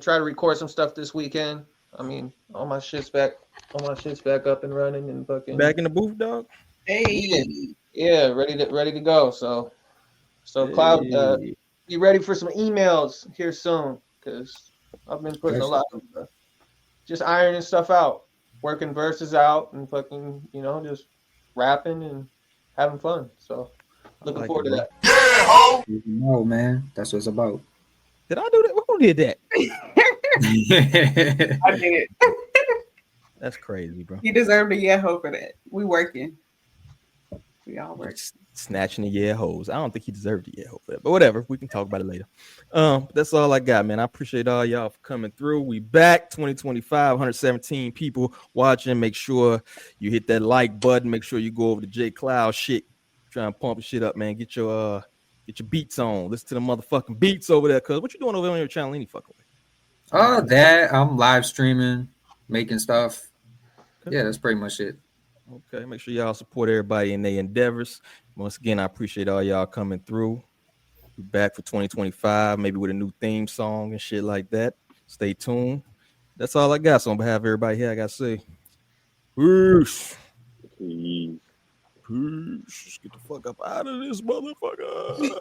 Speaker 4: try to record some stuff this weekend. I mean, all my shit's back up and running and fucking
Speaker 1: back in the booth, dog.
Speaker 7: Hey.
Speaker 4: Yeah, ready to go. So Cloud, be ready for some emails here soon because I've been putting a lot of just ironing stuff out, working verses out, and fucking just rapping and having fun. So looking forward to that.
Speaker 8: No, man, that's what it's about.
Speaker 1: Did I do that? Who did that?
Speaker 7: I did it.
Speaker 1: That's crazy, bro.
Speaker 7: He deserved a yeah ho for that. We working. We all work.
Speaker 1: snatching the yeah hoes. I don't think he deserved the yeah ho for that, but whatever. We can talk about it later. That's all I got, man. I appreciate all y'all for coming through. We back 2025, 117 people watching. Make sure you hit that like button. Make sure you go over to J Cloud shit. Try and pump shit up, man. Get your beats on. Listen to the motherfucking beats over there. Cause what you doing over there on your channel any fucking way?
Speaker 8: Oh, that I'm live streaming, making stuff. Okay. Yeah, that's pretty much it.
Speaker 1: Okay, make sure y'all support everybody in their endeavors. Once again, I appreciate all y'all coming through. We're back for 2025, maybe with a new theme song and shit like that. Stay tuned. That's all I got. So on behalf of everybody here, I gotta say, peace. Peace. Peace. Get the fuck up out of this motherfucker.